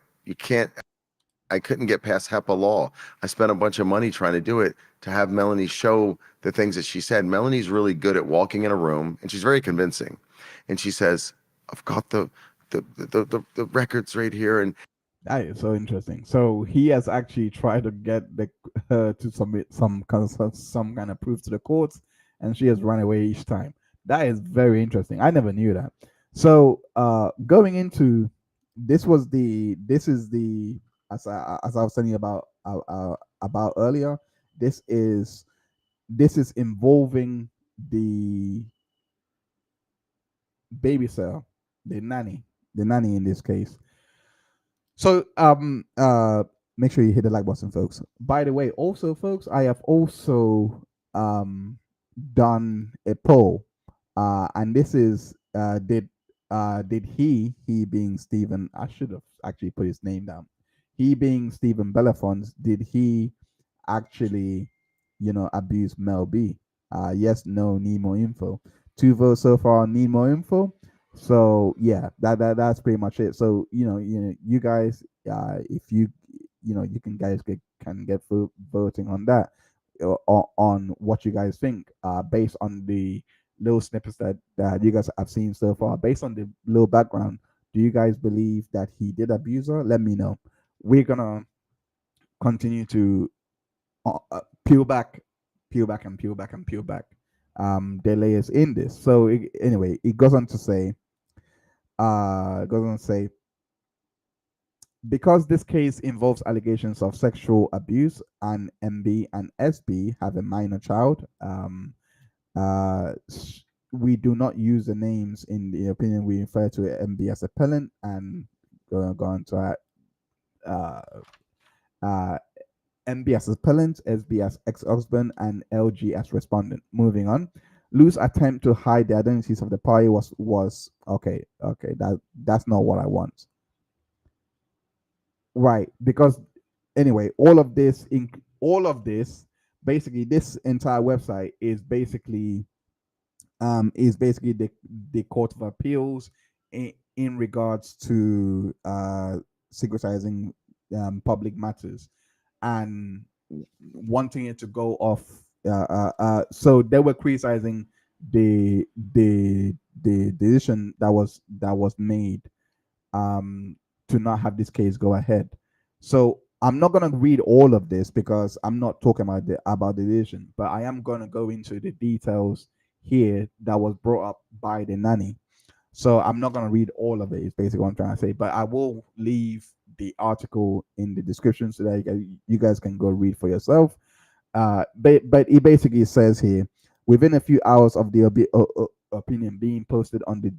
I couldn't get past HEPA law. I spent a bunch of money trying to do it, to have Melanie show the things that she said. Melanie's really good at walking in a room, and she's very convincing. And she says, I've got the records right here. And that is so interesting. So he has actually tried to get her to submit some kind of proof to the courts, and she has run away each time. That is very interesting. I never knew that. So going into this is the as I was telling you about earlier. This is involving the babysitter, the nanny in this case. So make sure you hit the like button, folks. By the way, also folks, I have also done a poll, and this is did he being Stephen, I should have actually put his name down, he being Stephen Belafonte, did he actually abuse Mel B? Yes, no, need more info. 2 votes so far, need more info. So yeah, that's pretty much it. So you guys, if you can get voting on that, on what you guys think, based on the little snippets that you guys have seen so far, based on the little background. Do you guys believe that he did abuse her? Let me know. We're gonna continue to peel back the layers in this. So anyway, it goes on to say because this case involves allegations of sexual abuse, and MB and SB have a minor child, we do not use the names in the opinion. We refer to MB as appellant and go on to MB as appellant, SB as ex-husband, and LG as respondent. Moving on. Lou's attempt to hide the identities of the party was okay. That's not what I want. Right, because anyway, all of this, basically, this entire website is basically the Court of Appeals in regards to secretizing public matters and wanting it to go off. So they were criticizing the decision that was made to not have this case go ahead. So I'm not gonna read all of this because I'm not talking about the decision, but I am gonna go into the details here that was brought up by the nanny. So I'm not gonna read all of it. Is basically what I'm trying to say, but I will leave the article in the description so that you guys can go read for yourself. But it basically says here, within a few hours of the opinion being posted on the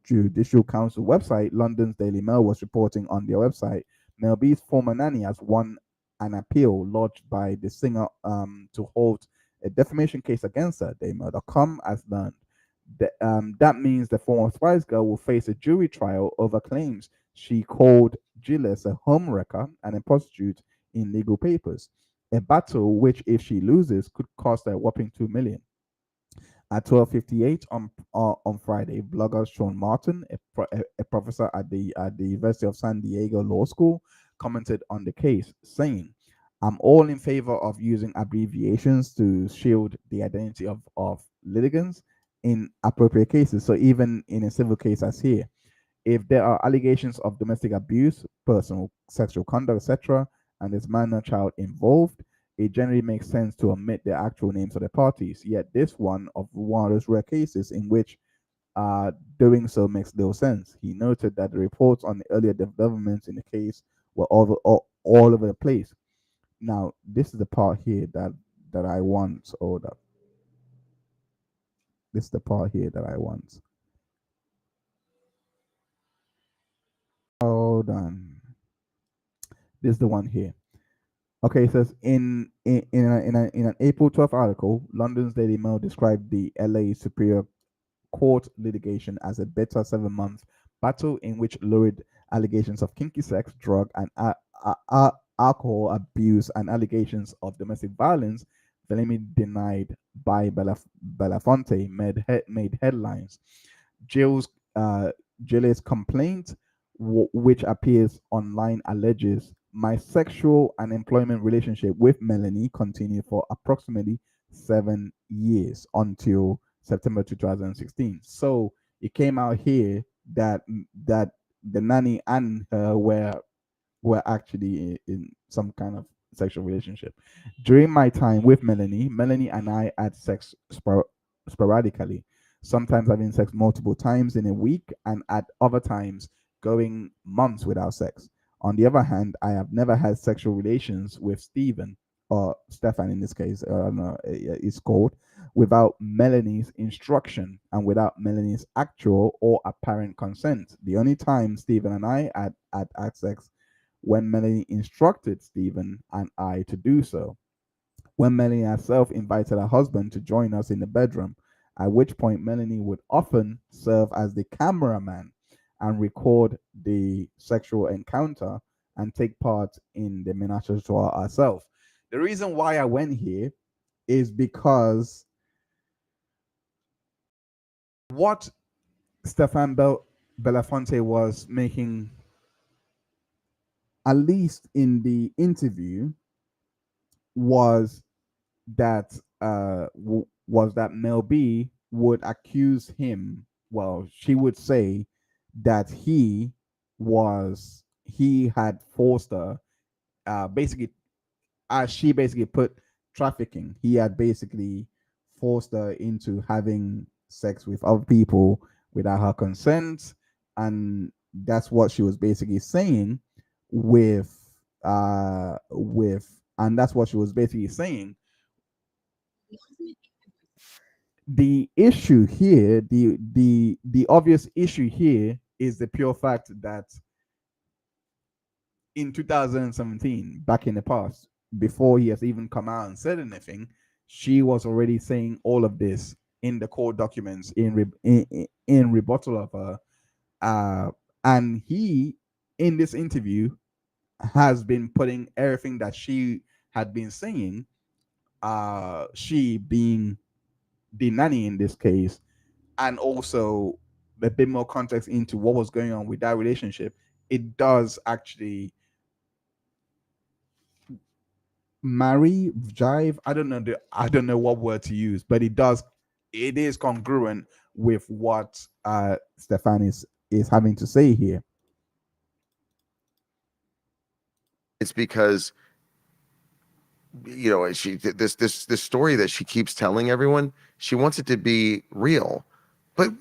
Judicial Council website, London's Daily Mail was reporting on their website, Mel B's former nanny has won an appeal lodged by the singer to hold a defamation case against her. Daymail.com has learned. That means the former Spice Girl will face a jury trial over claims she called Gilles a homewrecker and a prostitute in legal papers. A battle which, if she loses, could cost her a whopping $2 million. At 12:58 on Friday, blogger Sean Martin, a professor at the University of San Diego Law School, commented on the case, saying, "I'm all in favor of using abbreviations to shield the identity of litigants in appropriate cases. So even in a civil case as here, if there are allegations of domestic abuse, personal sexual conduct, etc., and there's minor child involved, it generally makes sense to omit the actual names of the parties. Yet this one of those rare cases in which doing so makes little sense." He noted that the reports on the earlier developments in the case were all over the place. Now, this is the part here that I want. Hold up. This is the part here that I want. Hold on. This is the one here. Okay, it says in an April 12th article, London's Daily Mail described the LA Superior Court litigation as a bitter 7-month battle in which lurid allegations of kinky sex, drug, and alcohol abuse and allegations of domestic violence, vehemently denied by Belafonte, made headlines. Gilles' complaint, which appears online, alleges my sexual and employment relationship with Melanie continued for approximately 7 years until September 2016. So it came out here that the nanny and her were actually in some kind of sexual relationship. During my time with Melanie and I had sex sporadically, sometimes having sex multiple times in a week, and at other times going months without sex. On the other hand, I have never had sexual relations with Stephen, or Stefan in this case, I don't know, it's called, without Melanie's instruction and without Melanie's actual or apparent consent. The only time Stephen and I had sex when Melanie instructed Stephen and I to do so. When Melanie herself invited her husband to join us in the bedroom, at which point Melanie would often serve as the cameraman and record the sexual encounter and take part in the menage a trois herself. The reason why I went here is because what Stephen Belafonte was making, at least in the interview, was that Mel B would accuse him. Well, she would say that he had forced her, basically, as she basically put trafficking. He had basically forced her into having sex with other people without her consent, and that's what she was basically saying and that's what she was basically saying. The issue here, the obvious issue here is the pure fact that in 2017, back in the past, before he has even come out and said anything, she was already saying all of this in the court documents in rebuttal of her. And he, in this interview, has been putting everything that she had been saying, she being the nanny in this case, and also a bit more context into what was going on with that relationship. It does actually marry, jive. I don't know what word to use, but it is congruent with what Stefan is having to say here. It's because, you know, she this story that she keeps telling everyone, she wants it to be real. But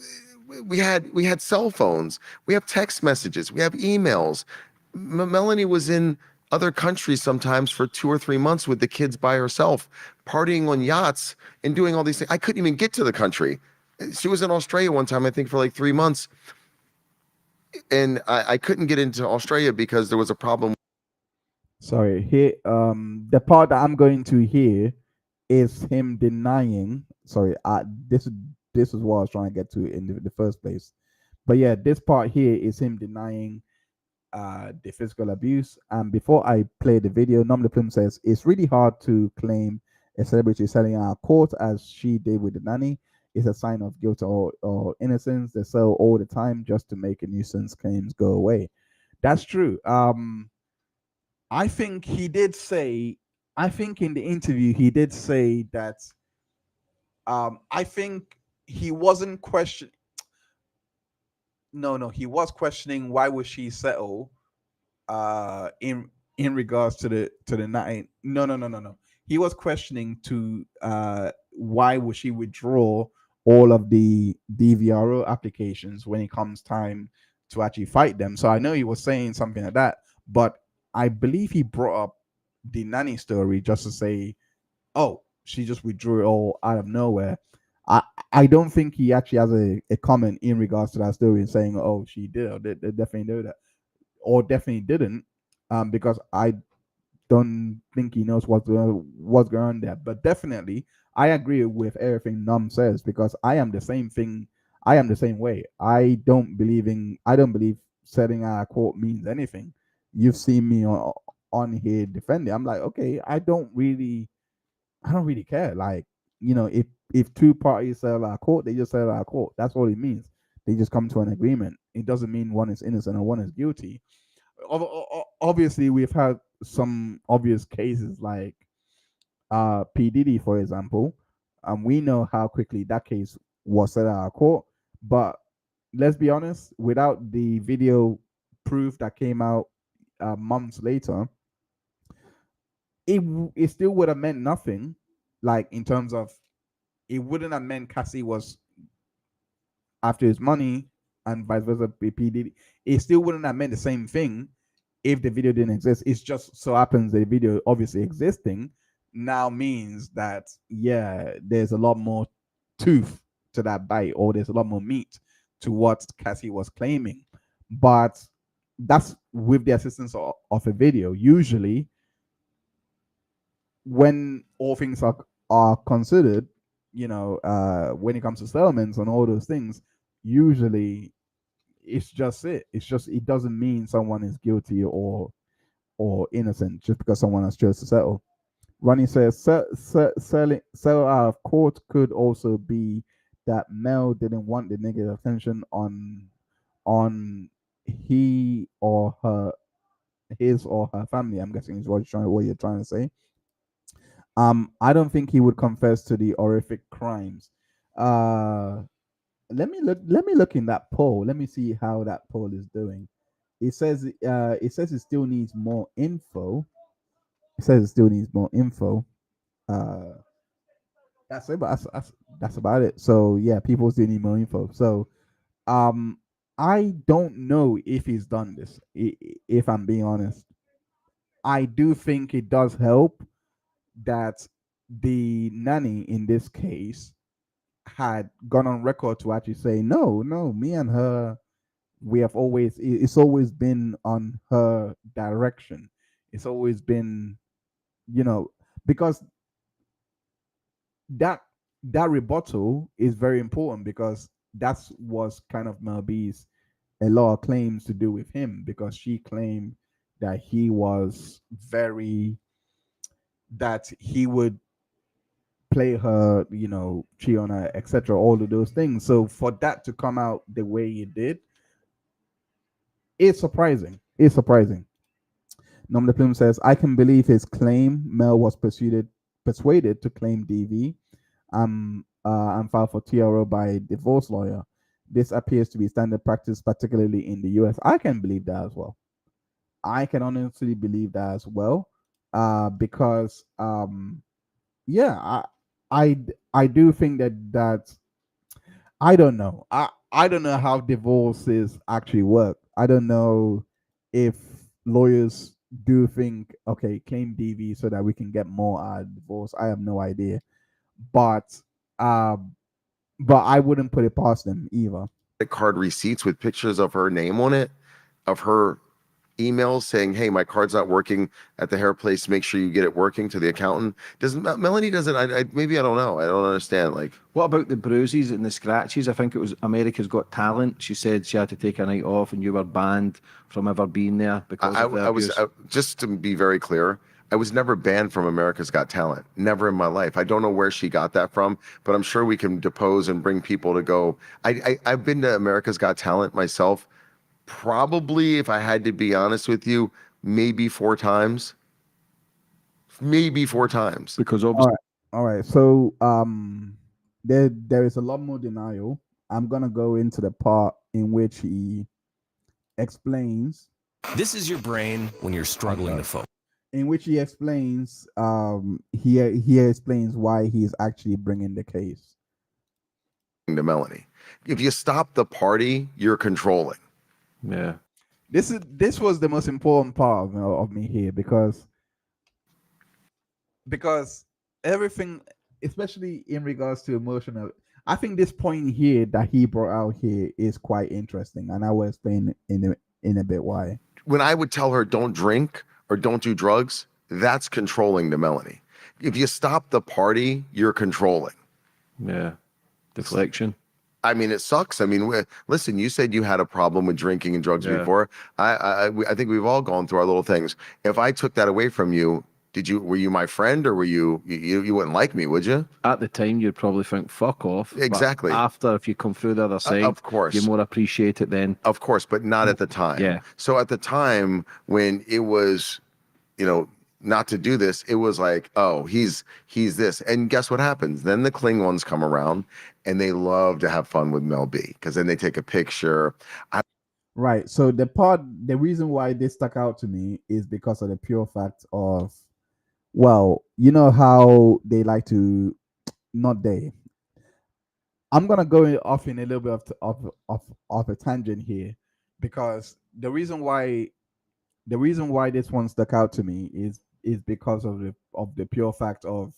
we had cell phones, we have text messages, we have emails. Melanie was in other countries sometimes for 2 or 3 months with the kids by herself, partying on yachts and doing all these things. I couldn't even get to the country. She was in Australia one time, I think, for like 3 months. And I couldn't get into Australia because there was a problem. Sorry, here the part that I'm going to hear is him denying. Sorry, this is what I was trying to get to in the first place. But yeah, this part here is him denying the physical abuse. And before I play the video, Nom the Plum says it's really hard to claim a celebrity selling out of court as she did with the nanny. It's a sign of guilt or innocence. They sell all the time just to make a nuisance claims go away. That's true. I think he did say, I think in the interview he did say that I think he wasn't questioning. No, he was questioning why would she settle in regards to the night. No. He was questioning to why would she withdraw all of the DVRO applications when it comes time to actually fight them. So I know he was saying something like that, but I believe he brought up the nanny story just to say, oh, she just withdrew it all out of nowhere. I don't think he actually has a comment in regards to that story and saying, oh, she did, or they definitely know that, or definitely didn't, because I don't think he knows what's going on there. But definitely, I agree with everything Num says, because I am the same thing. I am the same way. I don't believe setting out of court means anything. You've seen me on here defending. I'm like, okay, I don't really care. Like, you know, if two parties settle out of court, they just settle out of court. That's all it means. They just come to an agreement. It doesn't mean one is innocent or one is guilty. Obviously, we've had some obvious cases like P Diddy, for example. We know how quickly that case was settled out of court. But let's be honest, without the video proof that came out months later, it still would have meant nothing. Like, in terms of, it wouldn't have meant Cassie was after his money and vice versa. P Diddy, it still wouldn't have meant the same thing if the video didn't exist. It's just so happens the video obviously existing now means that, yeah, there's a lot more tooth to that bite, or there's a lot more meat to what Cassie was claiming. But that's with the assistance of a video. Usually, when all things are considered, you know, when it comes to settlements and all those things, usually it's just it doesn't mean someone is guilty or innocent just because someone has chose to settle. Ronnie says sell out of court could also be that Mel didn't want the negative attention on he or her his or her family. I'm guessing is what you're trying to say. I don't think he would confess to the horrific crimes. Let me look in that poll. Let me see how that poll is doing. It says it still needs more info. It says it still needs more info. That's it, but that's about it. So yeah, people still need more info. So I don't know if he's done this. If I'm being honest, I do think it does help that the nanny in this case had gone on record to actually say, no, no, me and her, we have always, it's always been on her direction. It's always been, you know, because that that rebuttal is very important, because that's was kind of Mel B's a lot of claims to do with him, because she claimed that he was very, that he would play her, cheat on her, etc. All of those things. So for that to come out the way it did, it's surprising. It's surprising. Nom de Plume says, I can believe his claim. Mel was persuaded to claim DV. And filed for TRO by a divorce lawyer. This appears to be standard practice, particularly in the US. I can believe that as well. I can honestly believe that as well. Because yeah, I do think that I don't know. I don't know how divorces actually work. I don't know if lawyers do think, okay, claim DV so that we can get more out of divorce. I have no idea. But um but I wouldn't put it past them either. Card receipts with pictures of her name on it, of her emails saying, hey, my card's not working at the hair place, make sure you get it working, to the accountant. Doesn't Melanie doesn't maybe I don't know, I don't understand. Like, what about the bruises and the scratches? I think it was America's Got Talent. She said she had to take a night off and you were banned from ever being there because of the abuse. Just to be very clear, I was never banned from America's Got Talent. Never in my life. I don't know where she got that from, but I'm sure we can depose and bring people to go. I've been to America's Got Talent myself. Probably, if I had to be honest with you, maybe 4 times. Maybe 4 times. Because obviously, all right. So there is a lot more denial. I'm gonna go into the part in which he explains. This is your brain when you're struggling to focus. In which he explains, he explains why he's actually bringing the case to Melanie. If you stop the party, you're controlling. Yeah. This was the most important part of me here, because everything, especially in regards to emotional, I think this point here that he brought out here is quite interesting, and I will explain in a bit why. When I would tell her don't drink or don't do drugs, that's controlling to Melanie. If you stop the party, you're controlling. Yeah. Deflection. I mean, it sucks. I mean, listen, you said you had a problem with drinking and drugs before. I think we've all gone through our little things. If I took that away from you, were you my friend, or you wouldn't like me, would you? At the time, you'd probably think, fuck off. Exactly. But after, if you come through the other side, of course, you more appreciate it then. Of course, but not at the time. Yeah. So at the time when it was, not to do this, it was like, oh, he's this. And guess what happens? Then the Klingons come around and they love to have fun with Mel B, because then they take a picture. Right. So the reason why this stuck out to me is because of the pure fact of, well, you know how they like to, not they. I'm gonna go off in a little bit of a tangent here, because the reason why this one stuck out to me is because of the pure fact of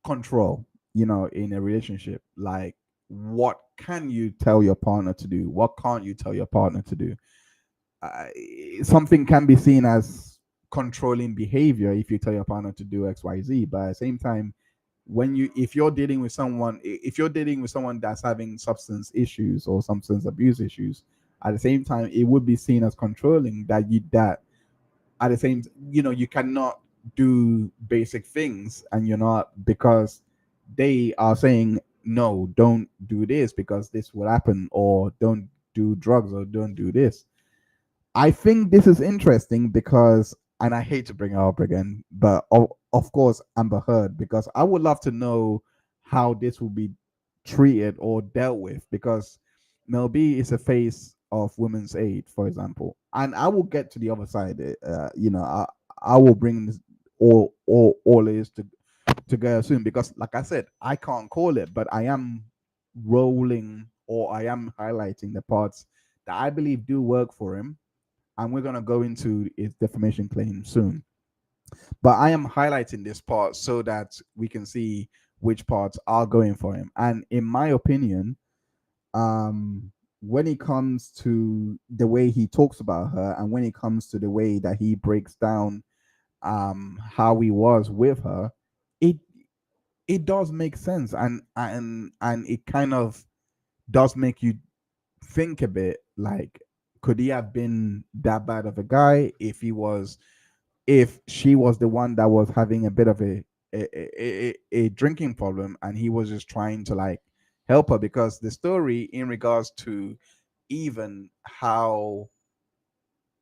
control, in a relationship. Like, what can you tell your partner to do? What can't you tell your partner to do? Something can be seen as controlling behavior if you tell your partner to do XYZ, but at the same time, if you're dealing with someone that's having substance issues or substance abuse issues, at the same time, it would be seen as controlling that at the same, you cannot do basic things, and you're not, because they are saying, no, don't do this because this will happen, or don't do drugs, or don't do this. I think this is interesting because, and I hate to bring it up again, but of course, Amber Heard, because I would love to know how this will be treated or dealt with, because Mel B is a face of women's aid, for example, and I will get to the other side. I will bring this all is to go soon, because, like I said, I can't call it, but I am rolling, or I am highlighting the parts that I believe do work for him, and we're gonna go into his defamation claim soon. But I am highlighting this part so that we can see which parts are going for him. And in my opinion, when it comes to the way he talks about her, and when it comes to the way that he breaks down how he was with her, it it does make sense, and it kind of does make you think a bit like, could he have been that bad of a guy if she was the one that was having a bit of a drinking problem, and he was just trying to like help her? Because the story in regards to even how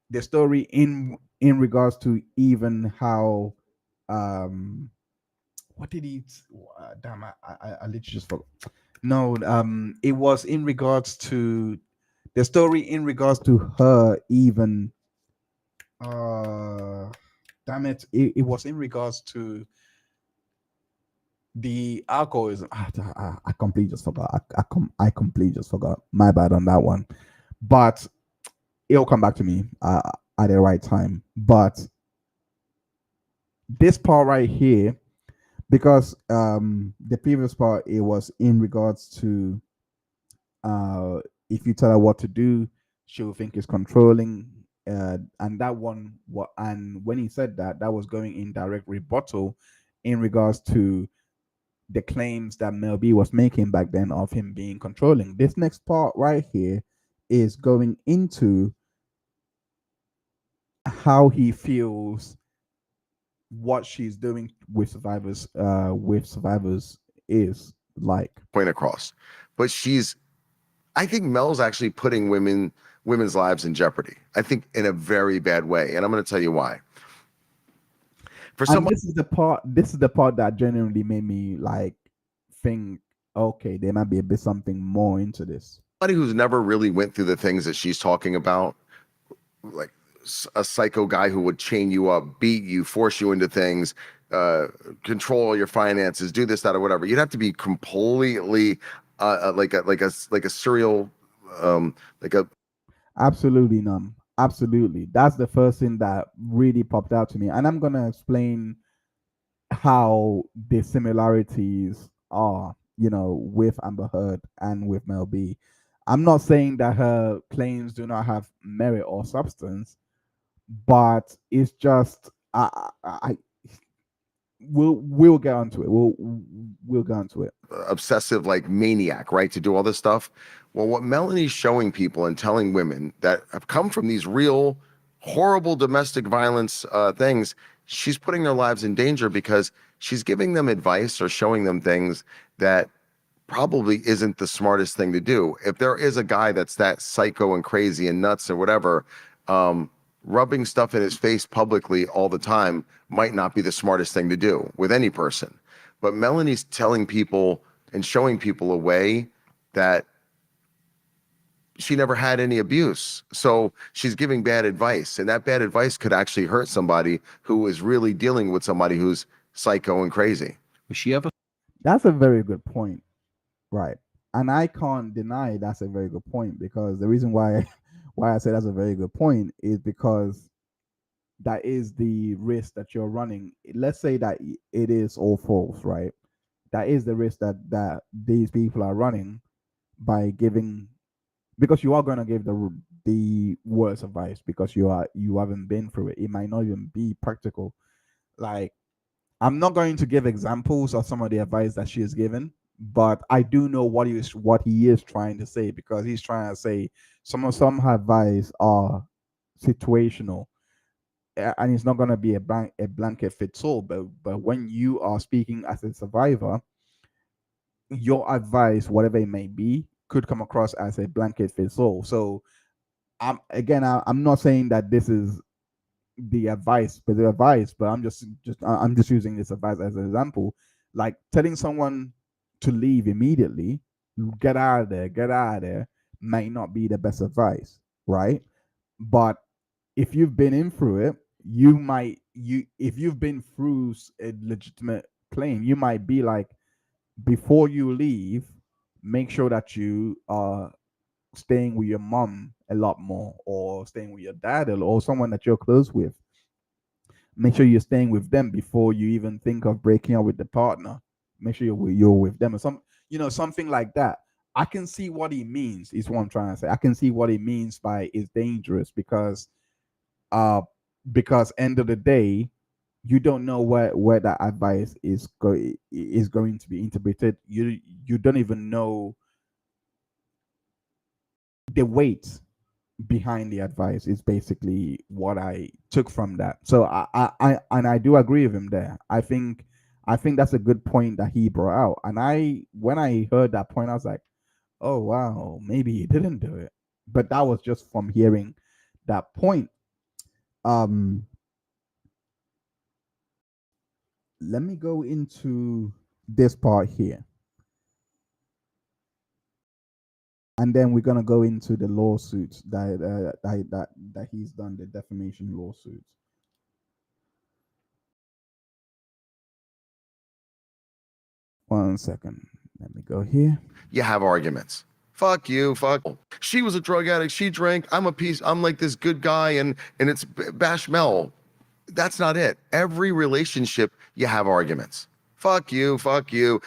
the story in regards to even how what did he damn, I literally just forgot. No, it was in regards to the story in regards to her even damn it, it was in regards to the alcoholism. I completely just forgot. I completely just forgot. My bad on that one. But it'll come back to me at the right time. But this part right here, because the previous part, it was in regards to if you tell her what to do, she'll think it's controlling. And that one, what, and when he said that, that was going in direct rebuttal in regards to the claims that Mel B was making back then of him being controlling. This next part right here is going into how he feels what she's doing with survivors is like. Point across. But I think Mel's actually putting women's lives in jeopardy. I think in a very bad way. And I'm going to tell you why. And this is the part that genuinely made me like think, okay, there might be a bit something more into this. Somebody who's never really went through the things that she's talking about, like a psycho guy who would chain you up, beat you, force you into things, control your finances, do this, that, or whatever. You'd have to be completely like a serial, absolutely numb. Absolutely, that's the first thing that really popped out to me, and I'm gonna explain how the similarities are, with Amber Heard and with Mel B. I'm not saying that her claims do not have merit or substance, but it's just we'll get onto it. We'll get onto it. obsessive like maniac, right? To do all this stuff. Well, what Melanie's showing people and telling women that have come from these real horrible domestic violence things, she's putting their lives in danger because she's giving them advice or showing them things that probably isn't the smartest thing to do. If there is a guy that's that psycho and crazy and nuts or whatever, rubbing stuff in his face publicly all the time might not be the smartest thing to do with any person. But Melanie's telling people and showing people a way that she never had any abuse. So she's giving bad advice, and that bad advice could actually hurt somebody who is really dealing with somebody who's psycho and crazy. Was she ever? That's a very good point. Right. And I can't deny that's a very good point, because the reason why I say that's a very good point is because that is the risk that you're running. Let's say that it is all false, right? That is the risk that these people are running by giving, because you are going to give the worst advice because you haven't been through it. It might not even be practical. Like, I'm not going to give examples of some of the advice that she has given, but I do know what he is trying to say, because he's trying to say some advice are situational, and it's not going to be a blanket fits all. But when you are speaking as a survivor, your advice, whatever it may be, could come across as a blanket fits all. So I'm not saying that this is the advice, but I'm just using this advice as an example. Like telling someone to leave immediately, get out of there, might not be the best advice, right? But if you've been in through it, if you've been through a legitimate claim, you might be like, before you leave, make sure that you are staying with your mom a lot more, or staying with your dad, or someone that you're close with. Make sure you're staying with them before you even think of breaking up with the partner. Make sure you're with them, or something like that. I can see what he means. Is what I'm trying to say. I can see what he means by is dangerous, because end of the day, you don't know where that advice is going to be interpreted. You don't even know the weight behind the advice. Is basically what I took from that. So I do agree with him there. I think that's a good point that he brought out. And when I heard that point, I was like, oh wow, maybe he didn't do it. But that was just from hearing that point. Let me go into this part here, and then we're gonna go into the lawsuits that he's done, the defamation lawsuits. One second. Let me go here. You have arguments. Fuck you, fuck. She was a drug addict. She drank. I'm like this good guy, and it's bash Mel. That's not it. Every relationship, you have arguments. Fuck you, fuck you.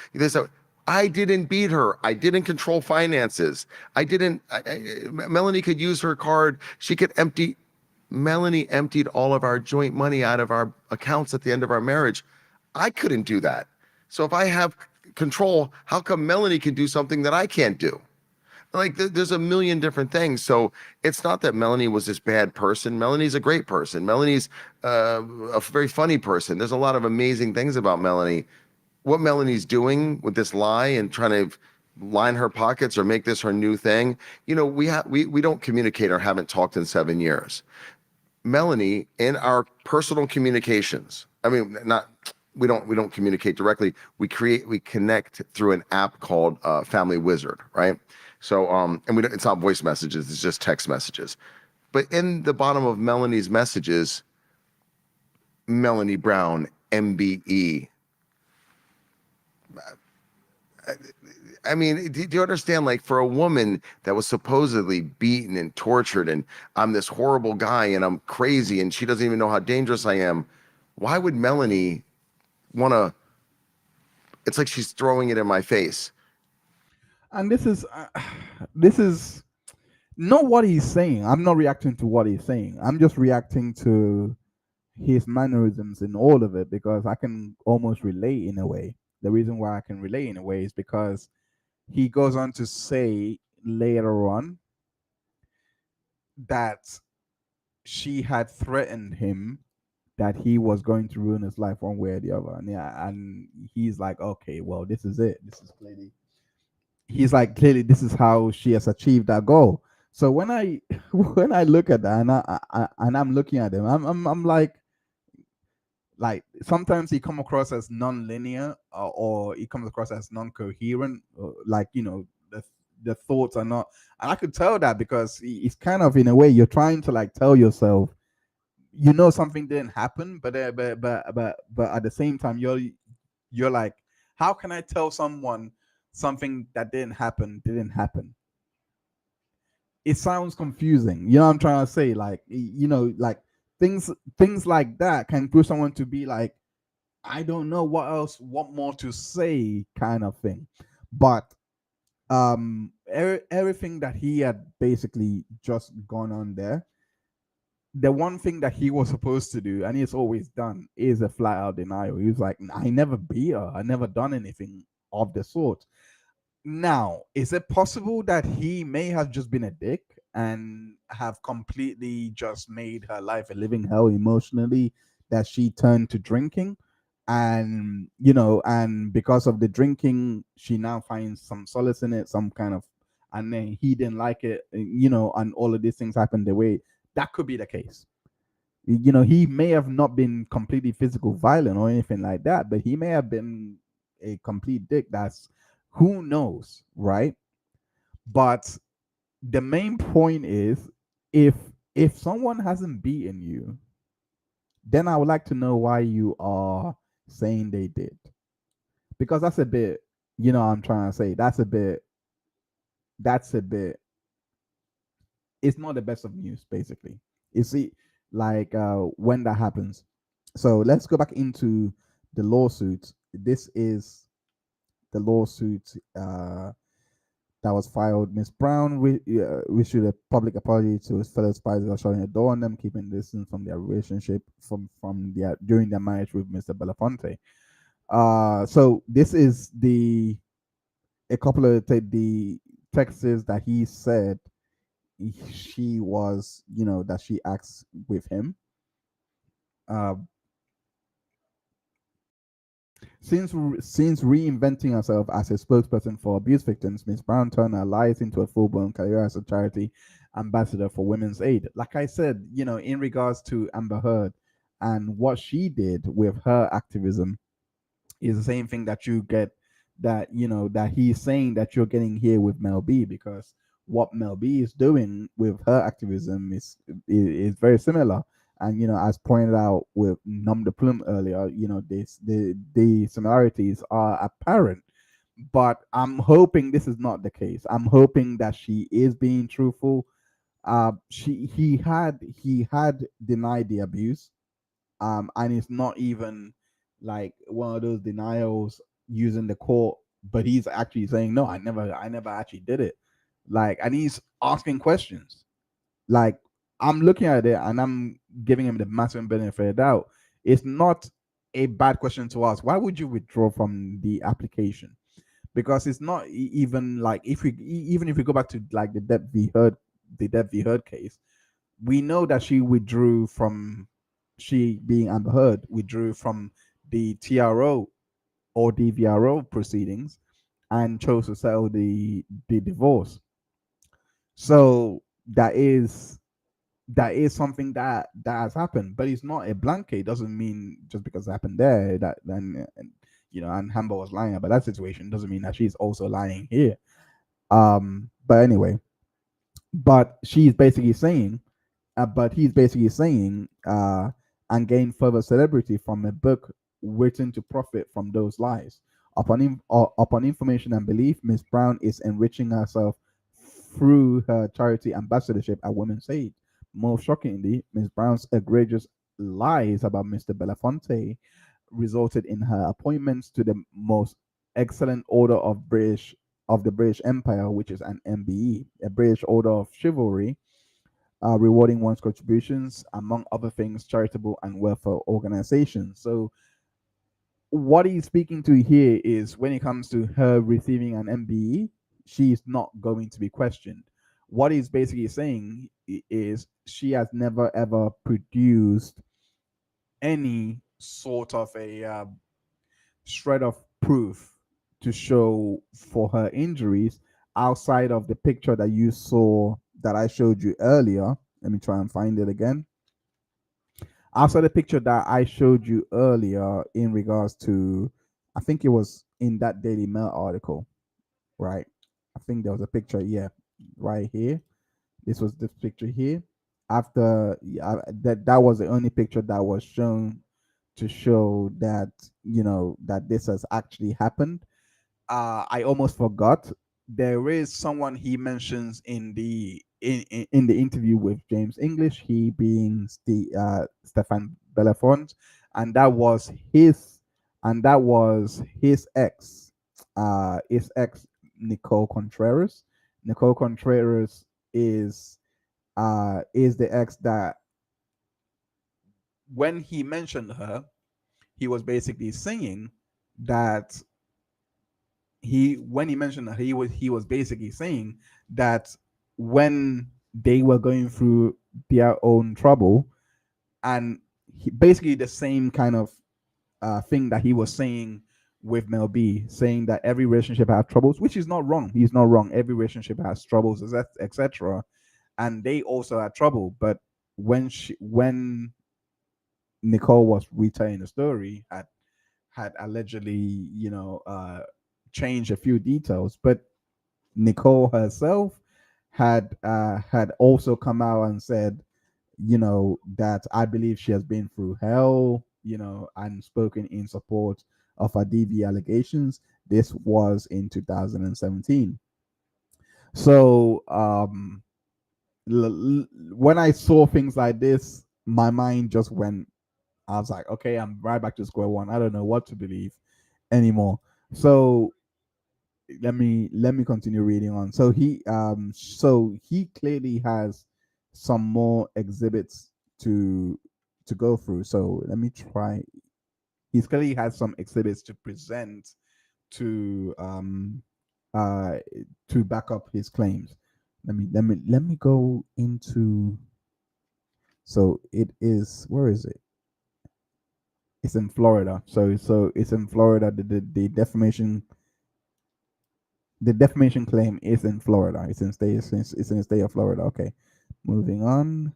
I didn't beat her. I didn't control finances. Melanie could use her card. She could Melanie emptied all of our joint money out of our accounts at the end of our marriage. I couldn't do that. So if I have control, how come Melanie can do something that I can't do? Like there's a million different things. So it's not that Melanie was this bad person. Melanie's a great person. Melanie's a very funny person. There's a lot of amazing things about Melanie. What Melanie's doing with this lie and trying to line her pockets or make this her new thing. We don't communicate or haven't talked in 7 years. Melanie, in our personal communications, we don't communicate directly. We connect through an app called Family Wizard, right? So, it's not voice messages, it's just text messages. But in the bottom of Melanie's messages, Melanie Brown, MBE. Do you understand? Like, for a woman that was supposedly beaten and tortured, and I'm this horrible guy and I'm crazy and she doesn't even know how dangerous I am, why would Melanie want to? It's like she's throwing it in my face. And this is not what he's saying. I'm not reacting to what he's saying. I'm just reacting to his mannerisms in all of it, because I can almost relate in a way. The reason why I can relate in a way is because he goes on to say later on that she had threatened him that he was going to ruin his life one way or the other. And he's like, okay, well, this is it. He's like, clearly this is how she has achieved that goal. So when I look at that, and I'm looking at him, I'm like sometimes he come across as non-linear, or he comes across as non-coherent, the thoughts are not. And I could tell that because it's kind of, in a way, you're trying to tell yourself, something didn't happen, but at the same time you're like, how can I tell someone something that didn't happen? It sounds confusing. You know what I'm trying to say? Things like that can push someone to be like, I don't know what more to say, kind of thing. But everything that he had basically just gone on there, the one thing that he was supposed to do, and he's always done, is a flat out denial. He was like, I never beat her. I never done anything of the sort. Now, is it possible that he may have just been a dick and have completely just made her life a living hell emotionally, that she turned to drinking? And because of the drinking, she now finds some solace in it, some kind of, and then he didn't like it, and all of these things happened the way that could be the case. He may have not been completely physical violent or anything like that, but he may have been a complete dick. That's, who knows, right? But the main point is, if someone hasn't beaten you, then I would like to know why you are saying they did, because that's a bit, I'm trying to say, that's a bit it's not the best of news. Basically, you see, like when that happens. So let's go back into the lawsuit. This is the lawsuit that was filed. Miss Brown issued a public apology to his fellow spies for shutting the door on them, keeping distance from their relationship from their during their marriage with Mr. Belafonte. So this is a couple of the texts that he said she was, that she acts with him. Since reinventing herself as a spokesperson for abuse victims, Miss Brown turned her life into a full-blown career as a charity ambassador for Women's Aid. Like I said, in regards to Amber Heard and what she did with her activism is the same thing that you get, that that he's saying that you're getting here with Mel B, because what Mel B is doing with her activism is very similar. And as pointed out with Nom de Plume earlier, the similarities are apparent. But I'm hoping this is not the case. I'm hoping that she is being truthful. He had denied the abuse, and it's not even like one of those denials using the court, but he's actually saying no, I never actually did it. Like, and he's asking questions. Like, I'm looking at it and I'm giving him the massive benefit of the doubt. It's not a bad question to ask. Why would you withdraw from the application? Because it's not even like, even if we go back to like the Depp v. Heard case, we know that she withdrew from, she being Amber Heard withdrew from the TRO or DVRO proceedings and chose to settle the divorce. So that is something that has happened, but it's not a blanket. It doesn't mean just because it happened there that then and Amber was lying about that situation doesn't mean that she's also lying here. But anyway, but she's basically saying, but he's basically saying, and gain further celebrity from a book written to profit from those lies. Upon information and belief, Miss Brown is enriching herself through her charity ambassadorship at Women's Aid. Most shockingly, Miss Brown's egregious lies about Mr. Belafonte resulted in her appointments to the most excellent order of the British Empire, which is an MBE, a British Order of Chivalry, rewarding one's contributions, among other things, charitable and welfare organizations. So what he's speaking to here is when it comes to her receiving an MBE, she's not going to be questioned. What he's basically saying is she has never ever produced any sort of a shred of proof to show for her injuries outside of the picture that you saw that I showed you earlier. Let me try and find it again. Outside the picture that I showed you earlier in regards to, I think it was in that Daily Mail article, right? I think there was a picture, yeah, right here. This was this picture here. After that was the only picture that was shown to show that that this has actually happened. I almost forgot. There is someone he mentions in the in the interview with James English, he being Stephen Belafonte, and that was his ex, Nicole Contreras. Nicole Contreras is the ex that when he mentioned her, he was basically saying that when he mentioned her, he was basically saying that when they were going through their own trouble, and basically the same kind of thing that he was saying with Mel B, saying that every relationship has troubles, which is not wrong. He's not wrong. Every relationship has troubles, etc. And they also had trouble. But when Nicole was retelling the story, had allegedly, changed a few details, but Nicole herself had also come out and said, that I believe she has been through hell, and spoken in support of her DV allegations. This was in 2017. So when I saw things like this, my mind just went. I was like, okay, I'm right back to square one. I don't know what to believe anymore. So let me continue reading on. So he clearly has some more exhibits to go through. So let me try. He clearly has some exhibits to present to uh to back up his claims. Let me go into. So it is, where is it? It's in Florida. So it's in Florida. The defamation claim is in Florida. It's in the state of Florida. Okay. Moving on.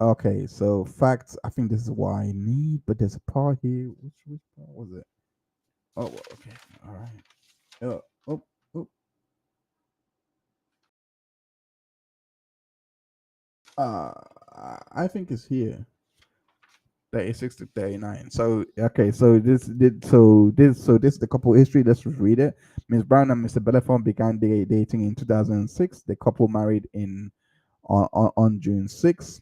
Okay, so facts. I think this is what I need, but there's a part here. Which part was it? Oh, well, okay. All right. Oh, oh. I think it's here. 36 to 39. So okay, so this is the couple history. Let's just read it. Miss Brown and Mr. Belafonte began dating in 2006. The couple married on June 6th,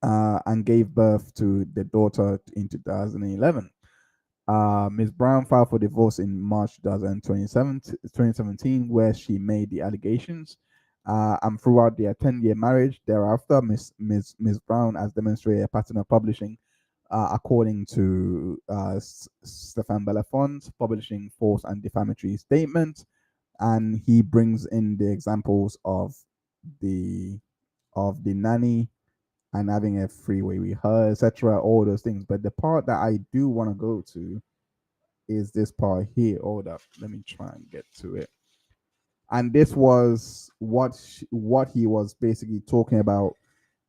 and gave birth to the daughter in 2011. Ms. Brown filed for divorce in March 2017, where she made the allegations. And throughout their 10-year marriage thereafter, Ms. Brown has demonstrated a pattern of publishing, according to Stephen Belafonte, publishing false and defamatory statements. And he brings in the examples of the nanny and having a freeway with her, etc., all those things. But the part that I do want to go to is this part here. Hold up, let me try and get to it. And this was what he was basically talking about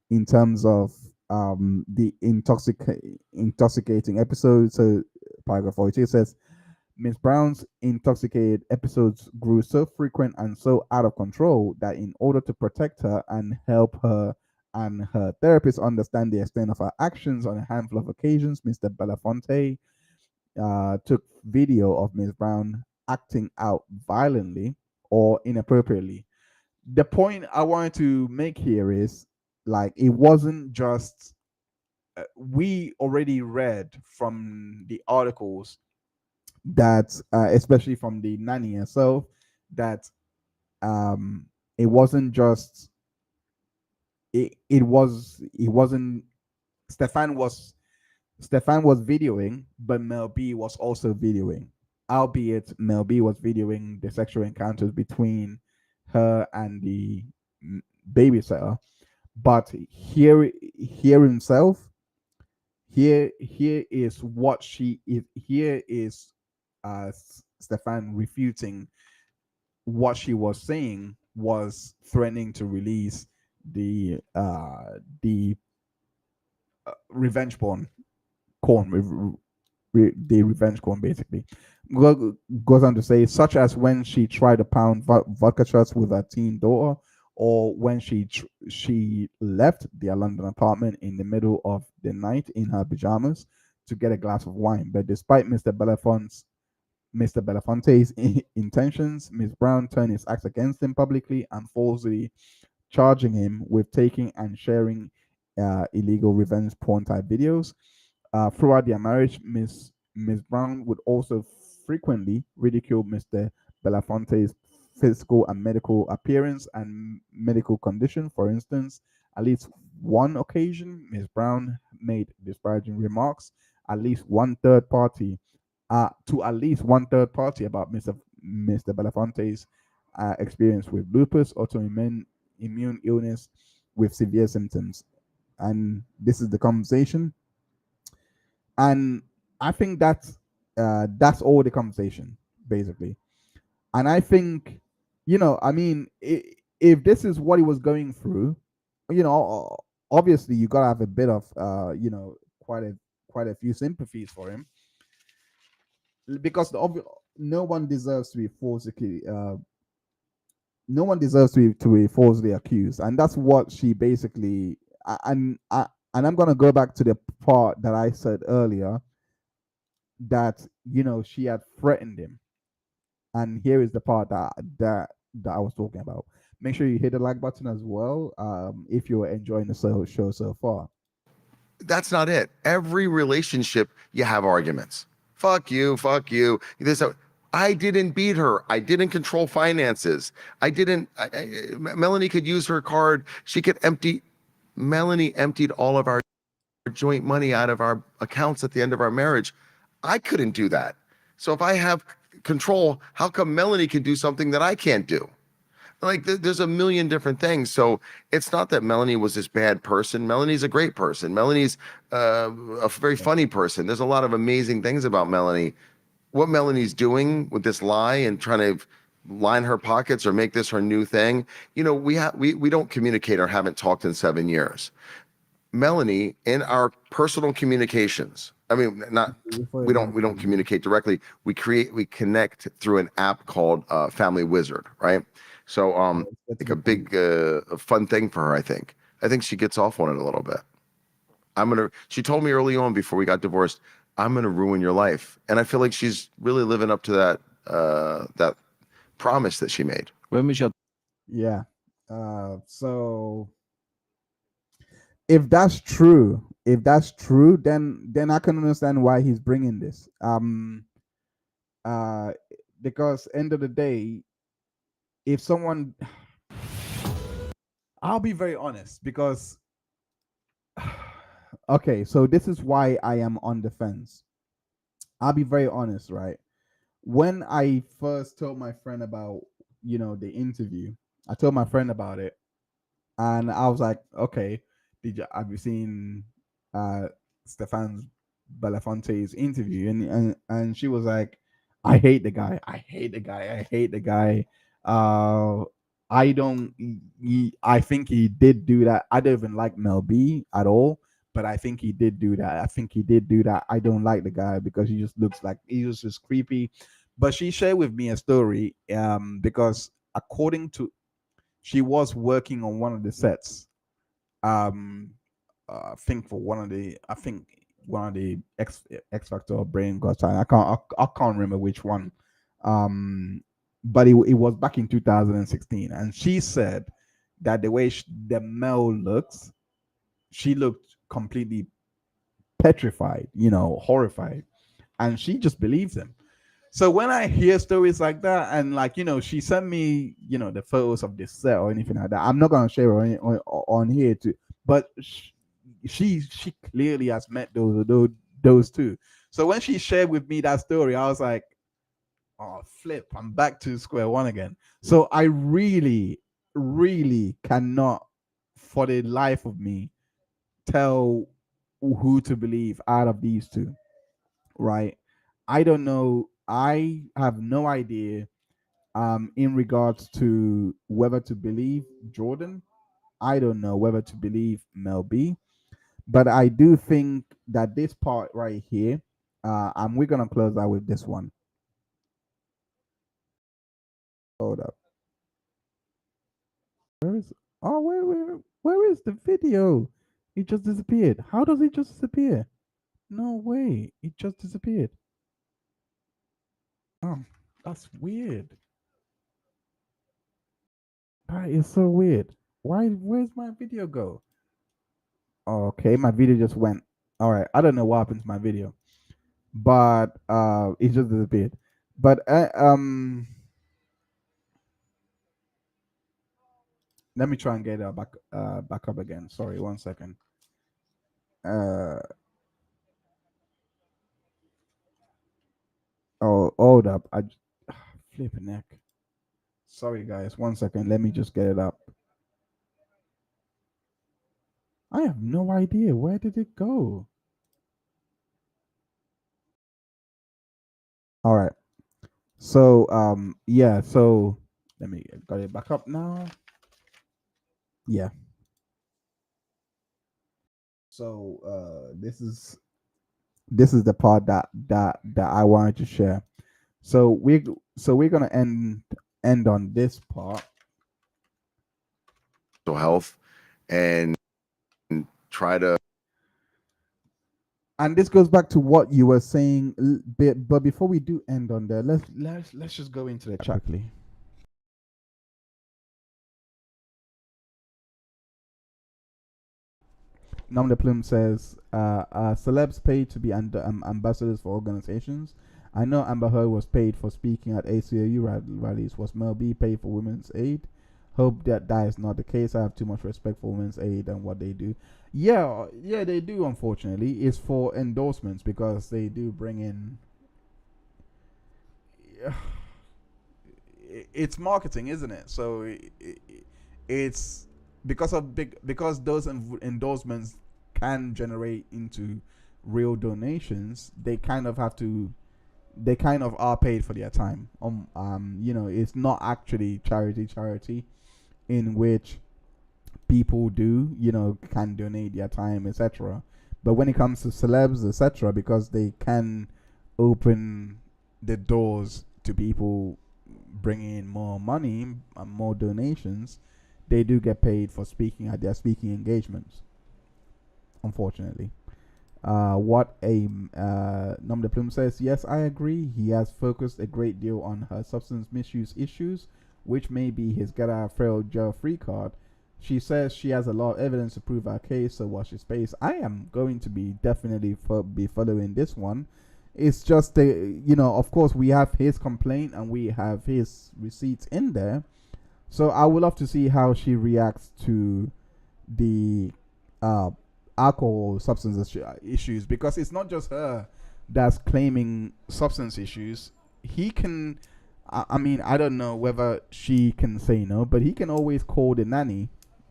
in terms of the intoxicating episodes. So paragraph 42 says, Miss Brown's intoxicated episodes grew so frequent and so out of control that in order to protect her and help her and her therapist understand the extent of her actions on a handful of occasions, Mr. Belafonte took video of Miss Brown acting out violently or inappropriately. The point I wanted to make here is, like, it wasn't just we already read from the articles that especially from the nanny herself, that it wasn't just it wasn't Stefan was videoing, but Mel B was also videoing, albeit Mel B was videoing the sexual encounters between her and the babysitter. But here himself, here is what she is. Here is Stefan refuting what she was saying was threatening to release the revenge porn, the revenge porn, basically. Goes on to say, such as when she tried to pound vodka shots with her teen daughter, or when she left their London apartment in the middle of the night in her pajamas to get a glass of wine. But despite Mr. Belafonte's intentions, Ms. Brown turned his acts against him publicly and falsely charging him with taking and sharing illegal revenge porn type videos. Throughout their marriage, Ms. Brown would also frequently ridicule Mr. Belafonte's physical and medical appearance and medical condition. For instance, at least one occasion, Ms. Brown made disparaging remarks at least one third party about Mr. Belafonte's experience with lupus, autoimmune illness with severe symptoms. And this is the conversation. And I think that's all the conversation, basically. And I think, I mean, if this is what he was going through, obviously you gotta have a bit of, quite a few sympathies for him, because no one deserves to be falsely, no one deserves to be falsely accused, and that's what she basically. And I'm gonna go back to the part that I said earlier, that she had threatened him, and here is the part that that I was talking about. Make sure you hit the like button as well. If you're enjoying the show so far. That's not it. Every relationship, you have arguments. Fuck you, fuck you. I didn't beat her. I didn't control finances. I didn't. Melanie could use her card. She could empty. Melanie emptied all of our joint money out of our accounts at the end of our marriage. I couldn't do that. So if I have control, how come Melanie can do something that I can't do? Like there's a million different things. So it's not that Melanie was this bad person. Melanie's a great person. Melanie's a very funny person. There's a lot of amazing things about Melanie. What Melanie's doing with this lie and trying to line her pockets or make this her new thing. You know, we don't communicate or haven't talked in 7 years. Melanie, in our personal communications, I mean, we don't communicate directly. We connect through an app called Family Wizard, right? So like a big fun thing for her, I think. I think she gets off on it a little bit. She told me early on before we got divorced, I'm gonna ruin your life. And I feel like she's really living up to that promise that she made. When was your Yeah. So if that's true, then I can understand why he's bringing this. Because end of the day, if someone, I'll be very honest because, okay, so this is why I am on the fence. I'll be very honest, right? When I first told my friend about, the interview, I told my friend about it, and I was like, okay, have you seen Stephen Belafonte's interview? And she was like, I hate the guy. I hate the guy. I hate the guy. I think he did do that. I don't even like Mel B at all, but I think he did do that. I don't like the guy because he just looks like he was just creepy. But she shared with me a story because according to, she was working on one of the sets. I think one of the X Factor or Brain Got Talent. I can't remember which one. But it was back in 2016, and she said that the way the Mel looks, she looked completely petrified, horrified, and she just believes him. So when I hear stories like that, and she sent me, the photos of this set or anything like that, I'm not gonna share on here too, but she clearly has met those two. So when she shared with me that story, I was like, oh flip, I'm back to square one again. So I really cannot for the life of me tell who to believe out of these two, right? I don't know. I have no idea in regards to whether to believe Jordan. I don't know whether to believe Mel B, but I do think that this part right here, and we're gonna close out with this one. Hold up. Where is? Oh, where is the video? It just disappeared. How does it just disappear? No way. It just disappeared. Oh, that's weird. That is so weird. Where's my video go? Okay, my video just went. All right, I don't know what happened to my video, but it just disappeared. But let me try and get it back up again. Sorry, 1 second. Oh, hold up. Flip neck. Sorry, guys. 1 second. Let me just get it up. I have no idea. Where did it go? All right. So, yeah. So let me got it back up now. Yeah. So, this is the part that I wanted to share. So we're gonna end on this part. Health and try to. And this goes back to what you were saying, but before we do end on there, let's just go into the chat, please. Nom de Plume says, celebs paid to be ambassadors for organizations. I know Amber Heard was paid for speaking at ACLU rallies. Was Mel B paid for Women's Aid? Hope that is not the case. I have too much respect for Women's Aid and what they do. Yeah, they do. Unfortunately, it's for endorsements because they do bring in. It's marketing, isn't it? So it's because those endorsements can generate into real donations. They kind of are paid for their time. It's not actually charity in which people can donate their time, etc. But when it comes to celebs, etc., because they can open the doors to people bringing in more money and more donations, they do get paid for speaking at their speaking engagements, unfortunately. What a Nom de Plume says, yes, I agree. He has focused a great deal on her substance misuse issues, which may be his get out of jail free card. She says she has a lot of evidence to prove her case, so watch his space. I am going to be definitely be following this one. It's just of course we have his complaint and we have his receipts in there, so I would love to see how she reacts to the alcohol substance issues, because it's not just her that's claiming substance issues. He can, I don't know whether she can say no, but he can always call the nanny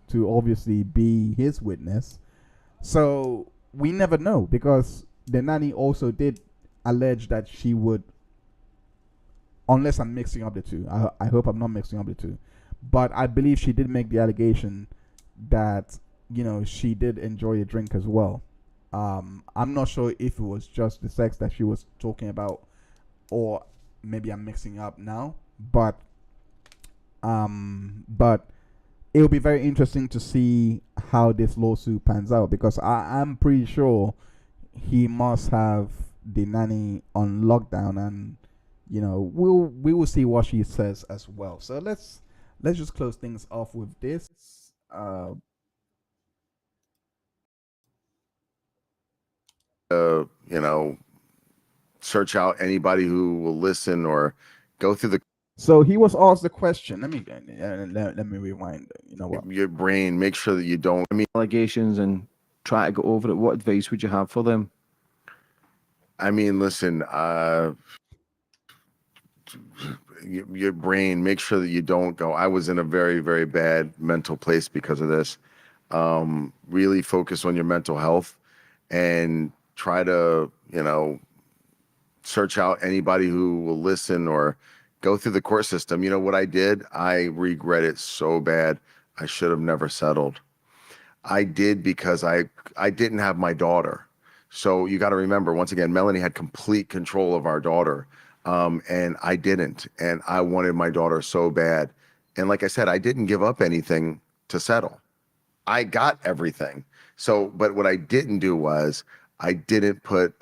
to obviously be his witness. So we never know, because the nanny also did allege that she would, unless I'm mixing up the two, I hope I'm not mixing up the two, but I believe she did make the allegation that she did enjoy a drink as well. I'm not sure if it was just the sex that she was talking about, or maybe I'm mixing up now, but it'll be very interesting to see how this lawsuit pans out, because I'm pretty sure he must have the nanny on lockdown, and we will see what she says as well. So let's just close things off with this. Search out anybody who will listen or go through the. So he was asked the question. Let me rewind. You know what? Your brain. Make sure that you don't. Allegations and try to go over it. What advice would you have for them? Listen. Your brain. Make sure that you don't go. I was in a very, very bad mental place because of this. Really focus on your mental health and try to, search out anybody who will listen or go through the court system. You know what I did? I regret it so bad. I should have never settled. I did because I didn't have my daughter. So you got to remember, once again, Melanie had complete control of our daughter. And I didn't. And I wanted my daughter so bad. And like I said, I didn't give up anything to settle. I got everything. So, but what I didn't do was I didn't put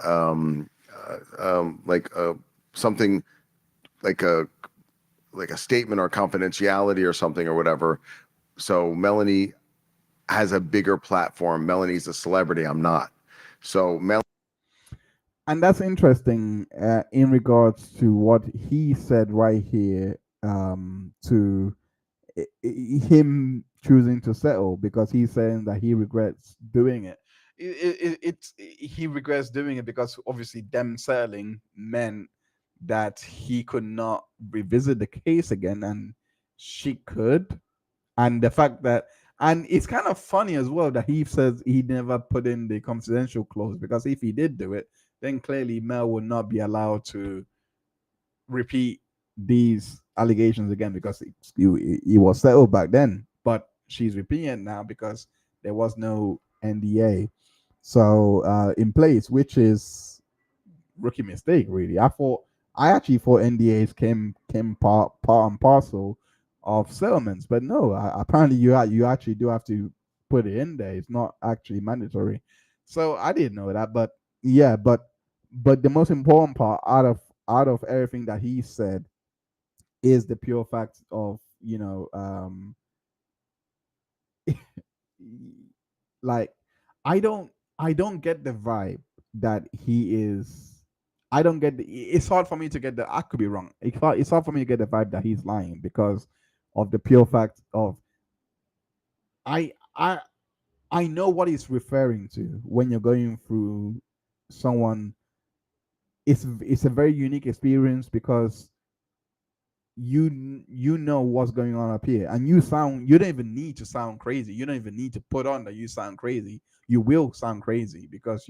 something like a statement or confidentiality or something or whatever. So Melanie has a bigger platform. Melanie's a celebrity. I'm not. So and that's interesting in regards to what he said right here, to him choosing to settle, because he's saying that he regrets doing it. He regrets doing it because obviously them settling meant that he could not revisit the case again, and she could. And the fact that, and it's kind of funny as well that he says he never put in the confidential clause, because if he did do it, then clearly Mel would not be allowed to repeat these allegations again, because he was settled back then, but she's repeating it now because there was no NDA so in place, which is rookie mistake, really. I actually thought NDAs came part and parcel of settlements, but no, apparently you actually do have to put it in there. It's not actually mandatory. So I didn't know that, but yeah, but the most important part out of everything that he said is the pure fact of like I don't get the vibe that he is. I don't get. It's hard for me to get the. I could be wrong. It's hard for me to get the vibe that he's lying because of the pure fact of I I I know what he's referring to when you're going through someone. It's a very unique experience because you know what's going on up here, and you don't even need to sound crazy. You don't even need to put on that you sound crazy. You will sound crazy because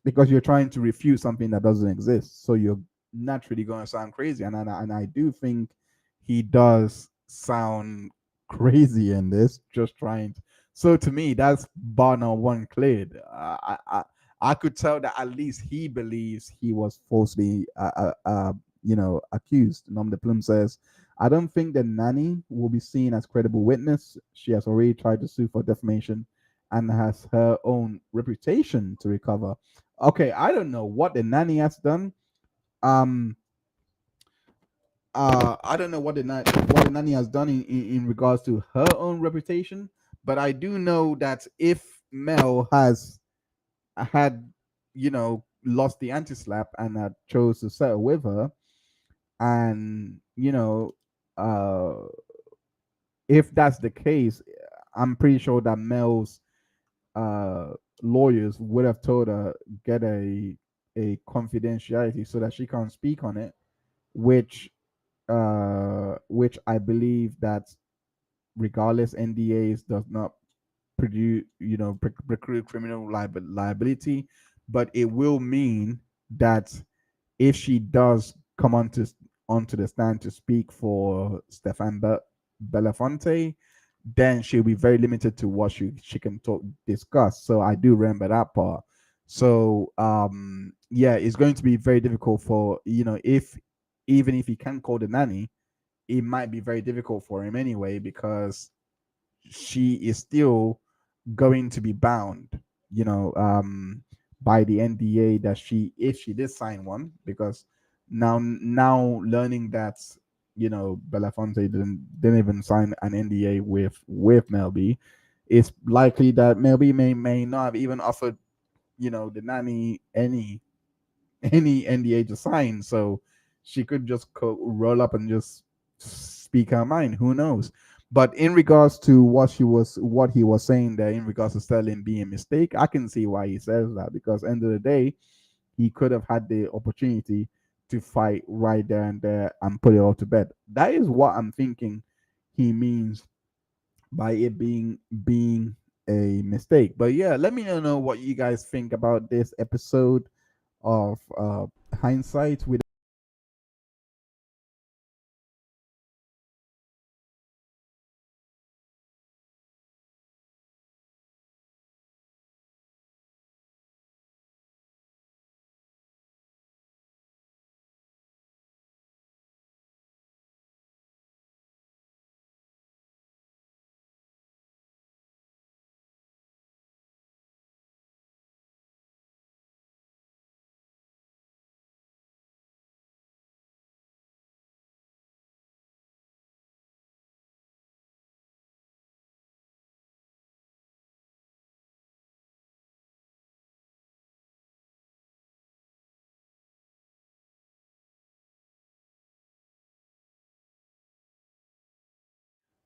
because you're trying to refute something that doesn't exist. So you're naturally going to sound crazy, and I do think he does sound crazy in this. Just trying. So to me, that's bar number one cleared. I could tell that at least he believes he was falsely, accused. Nom de Plume says, I don't think the nanny will be seen as credible witness. She has already tried to sue for defamation and has her own reputation to recover. Okay, I don't know what the nanny has done. I don't know what what the nanny has done in regards to her own reputation, but I do know that if Mel has had, lost the anti-slap and had chose to settle with her, and if that's the case, I'm pretty sure that Mel's uh lawyers would have told her get a confidentiality so that she can't speak on it, which I believe that regardless NDAs does not produce preclude criminal liability, but it will mean that if she does come onto the stand to speak for Stephen Belafonte, then she'll be very limited to what she can discuss. So I do remember that part. So yeah, it's going to be very difficult for if even if he can call the nanny, it might be very difficult for him anyway because she is still going to be bound, by the NDA that if she did sign one, because now learning that Belafonte didn't even sign an NDA with Mel B, it's likely that Mel B may not have even offered the nanny any NDA to sign, so she could just roll up and just speak her mind. Who knows? But in regards to what he was saying there, in regards to Sterling being a mistake, I can see why he says that because end of the day, he could have had the opportunity to fight right there and there and put it all to bed. That is what I'm thinking he means by it being a mistake. But yeah, let me know what you guys think about this episode of hindsight with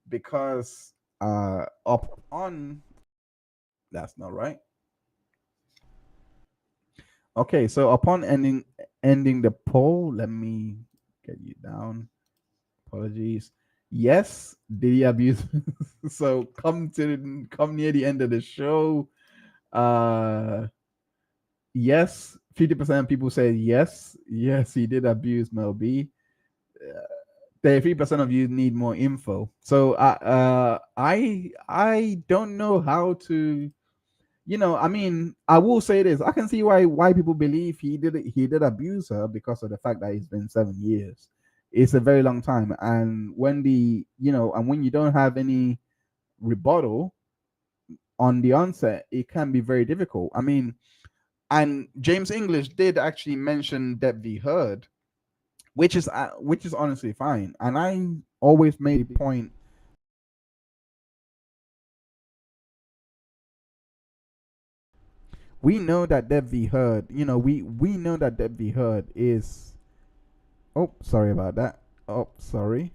because up on that's not right. Okay, so upon ending the poll, let me get you down. Apologies. Yes, did he abuse? So come near the end of the show. Yes, 50% of people say yes. Yes, he did abuse Mel B. 33% of you need more info. So I don't know how to, I mean, I will say this. I can see why people believe he did abuse her because of the fact that it's been 7 years. It's a very long time, and when when you don't have any rebuttal on the onset, it can be very difficult. I mean, and James English did actually mention Deb V Heard, which is honestly fine. And I always made a point we know that Deb V Heard, we know that Deb V Heard is. Oh, sorry about that. Oh, sorry.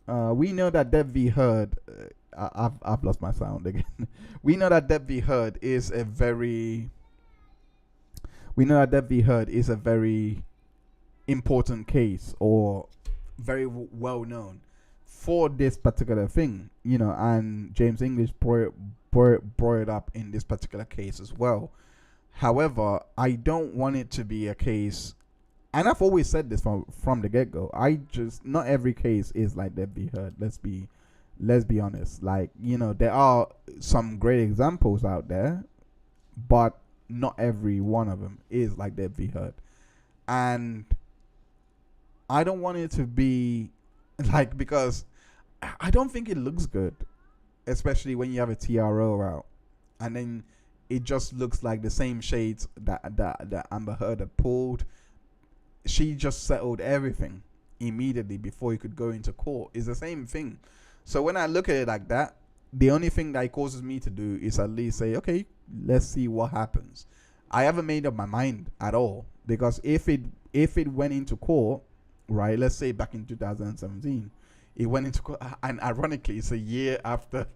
We know that Deb V Heard. I've lost my sound again. We know that Deb V Heard is a very. We know that Deb V Heard is a very important case, or very well known for this particular thing, and James English brought it up in this particular case as well. However, I don't want it to be a case, and I've always said this from the get-go. Not every case is like Deb V Heard. Let's be honest. Like, there are some great examples out there, but not every one of them is like Deb V Heard. And I don't want it to be like, because I don't think it looks good, especially when you have a TRO out, and then it just looks like the same shades that Amber Heard had pulled. She just settled everything immediately before you could go into court. It's the same thing. So when I look at it like that, the only thing that it causes me to do is at least say, okay, let's see what happens. I haven't made up my mind at all, because if it went into court, right, let's say back in 2017, it went into court, and ironically, it's a year after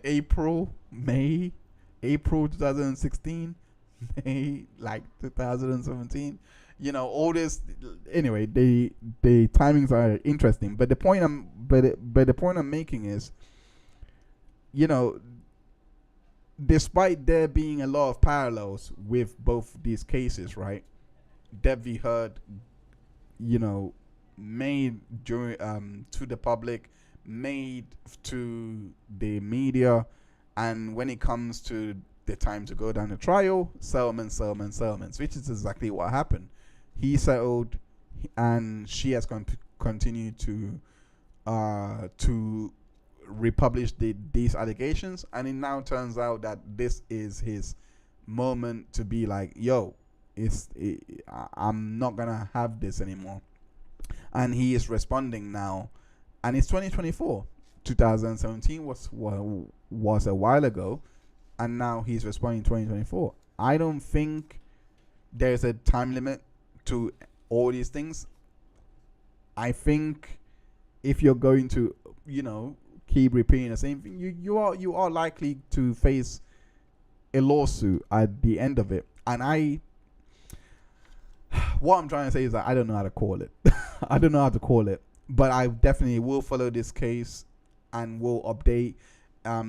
April 2016, May, like 2017. All this. Anyway, the timings are interesting, but the point I'm making is, despite there being a lot of parallels with both these cases, right? Deb V Heard, made during to the public, made to the media, and when it comes to the time to go down the trial, settlements, which is exactly what happened. He settled, and she has continued to republish these allegations, and it now turns out that this is his moment to be like, yo, I'm not gonna have this anymore. And he is responding now, and it's 2024. 2017 was a while ago, and now he's responding 2024. I don't think there's a time limit to all these things. I think if you're going to, keep repeating the same thing, you are likely to face a lawsuit at the end of it. And what I'm trying to say is that I don't know how to call it. I don't know how to call it, but I definitely will follow this case and will update.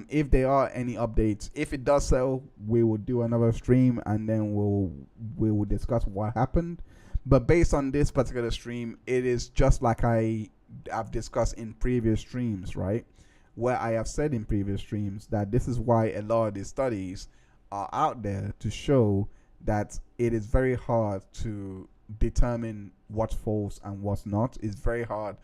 If there are any updates, if it does settle, we will do another stream, and then we will discuss what happened. But based on this particular stream, it is just like I've discussed in previous streams, right? Where I have said in previous streams that this is why a lot of these studies are out there, to show that it is very hard to determine what's false and what's not. It's very hard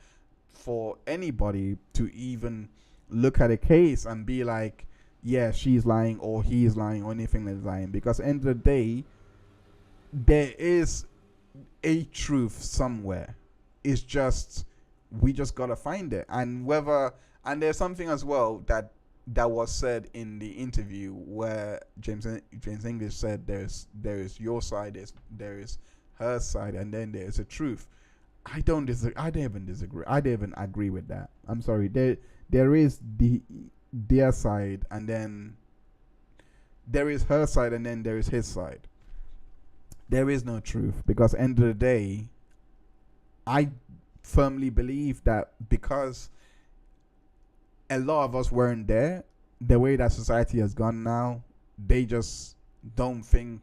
for anybody to even look at a case and be like, yeah, she's lying or he's lying or anything that's lying, because at the end of the day, there is a truth somewhere. It's just, we just gotta find it. And there's something as well that was said in the interview where James English said there is your side, there is her side, and then there's a truth. I don't even disagree. I don't even agree with that. I'm sorry. There is their side, and then there is her side, and then there is his side. There is no truth, because at the end of the day, I firmly believe that because a lot of us weren't there, the way that society has gone now, they just don't think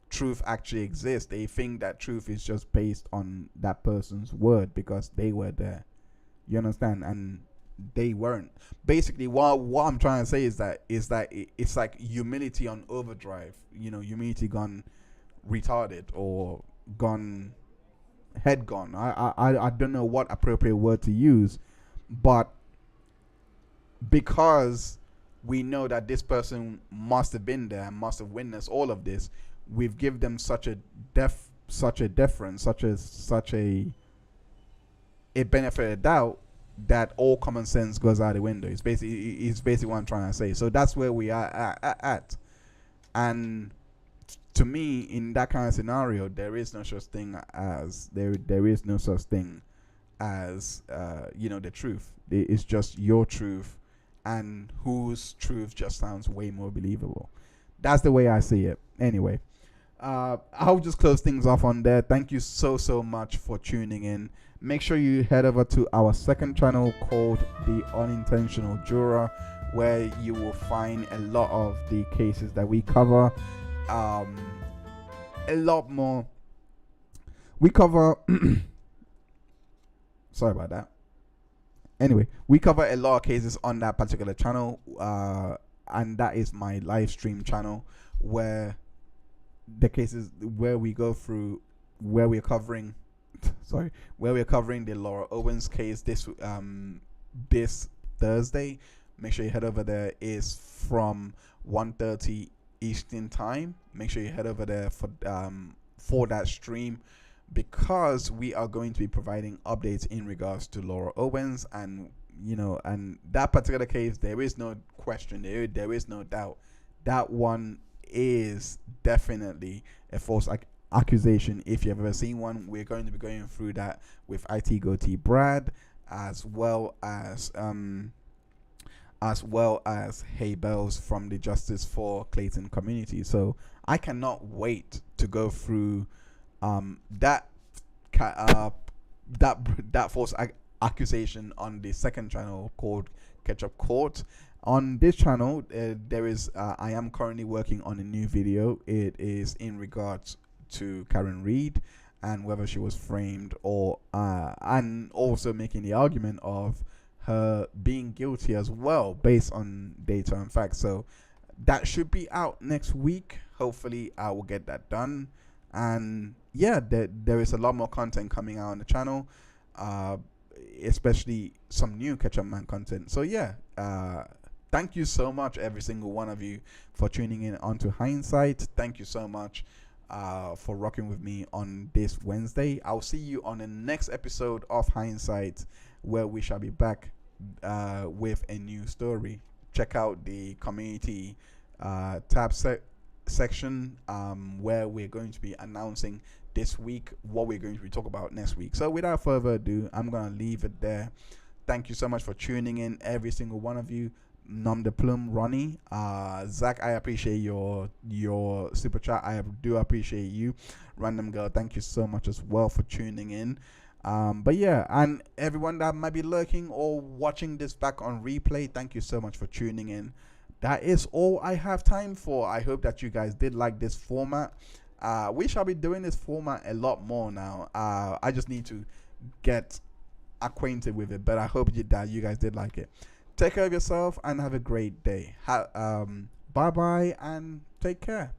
truth actually exists. They think that truth is just based on that person's word because they were there. You understand? And they weren't. Basically, what I'm trying to say is that it's like humility on overdrive. Humility gone retarded or gone head gone. I don't know what appropriate word to use, but because we know that this person must have been there and must have witnessed all of this, we've given them such a deference, such a benefit of doubt, that all common sense goes out the window. It's basically what I'm trying to say. So that's where we are at. And to me, in that kind of scenario, there is no such thing as there is no such thing as the truth. It's just your truth, and whose truth just sounds way more believable. That's the way I see it. Anyway, I'll just close things off on there. Thank you so much for tuning in. Make sure you head over to our second channel called The Unintentional Juror, where you will find a lot of the cases that we cover. A lot more. We cover. Sorry about that. Anyway, we cover a lot of cases on that particular channel, and that is my live stream channel, where the cases where we go through, where we're covering the Laura Owens case this Thursday. Make sure you head over there. Is from 1:30 Eastern time. Make sure you head over there for that stream, because we are going to be providing updates in regards to Laura Owens, and and that particular case, there is no question, there is no doubt, that one is definitely a false accusation. If you've ever seen one, we're going to be going through that with IT Goatee Brad, as well as Hey Bells from the Justice for Clayton community. So I cannot wait to go through that false accusation on the second channel called Ketchup Court. On this channel, there is I am currently working on a new video. It is in regards to Karen Reed and whether she was framed, or and also making the argument of her being guilty as well, based on data and facts. So that should be out next week. Hopefully I will get that done. And yeah, there is a lot more content coming out on the channel, especially some new Ketchup Man content. So yeah, thank you so much, every single one of you, for tuning in onto Hindsight. Thank you so much for rocking with me on this Wednesday. I'll see you on the next episode of Hindsight, where we shall be back with a new story. Check out the community tab section, where we're going to be announcing this week what we're going to be talking about next week. So without further ado, I'm gonna leave it there. Thank you so much for tuning in, every single one of you. Nom de plume, Ronnie, Zach, I appreciate your super chat. I do appreciate you. Random Girl, thank you so much as well for tuning in. But yeah, and everyone that might be lurking or watching this back on replay, thank you so much for tuning in. That is all I have time for. I hope that you guys did like this format. We shall be doing this format a lot more now. I just need to get acquainted with it, but I hope that you guys did like it. Take care of yourself and have a great day. Bye bye and take care.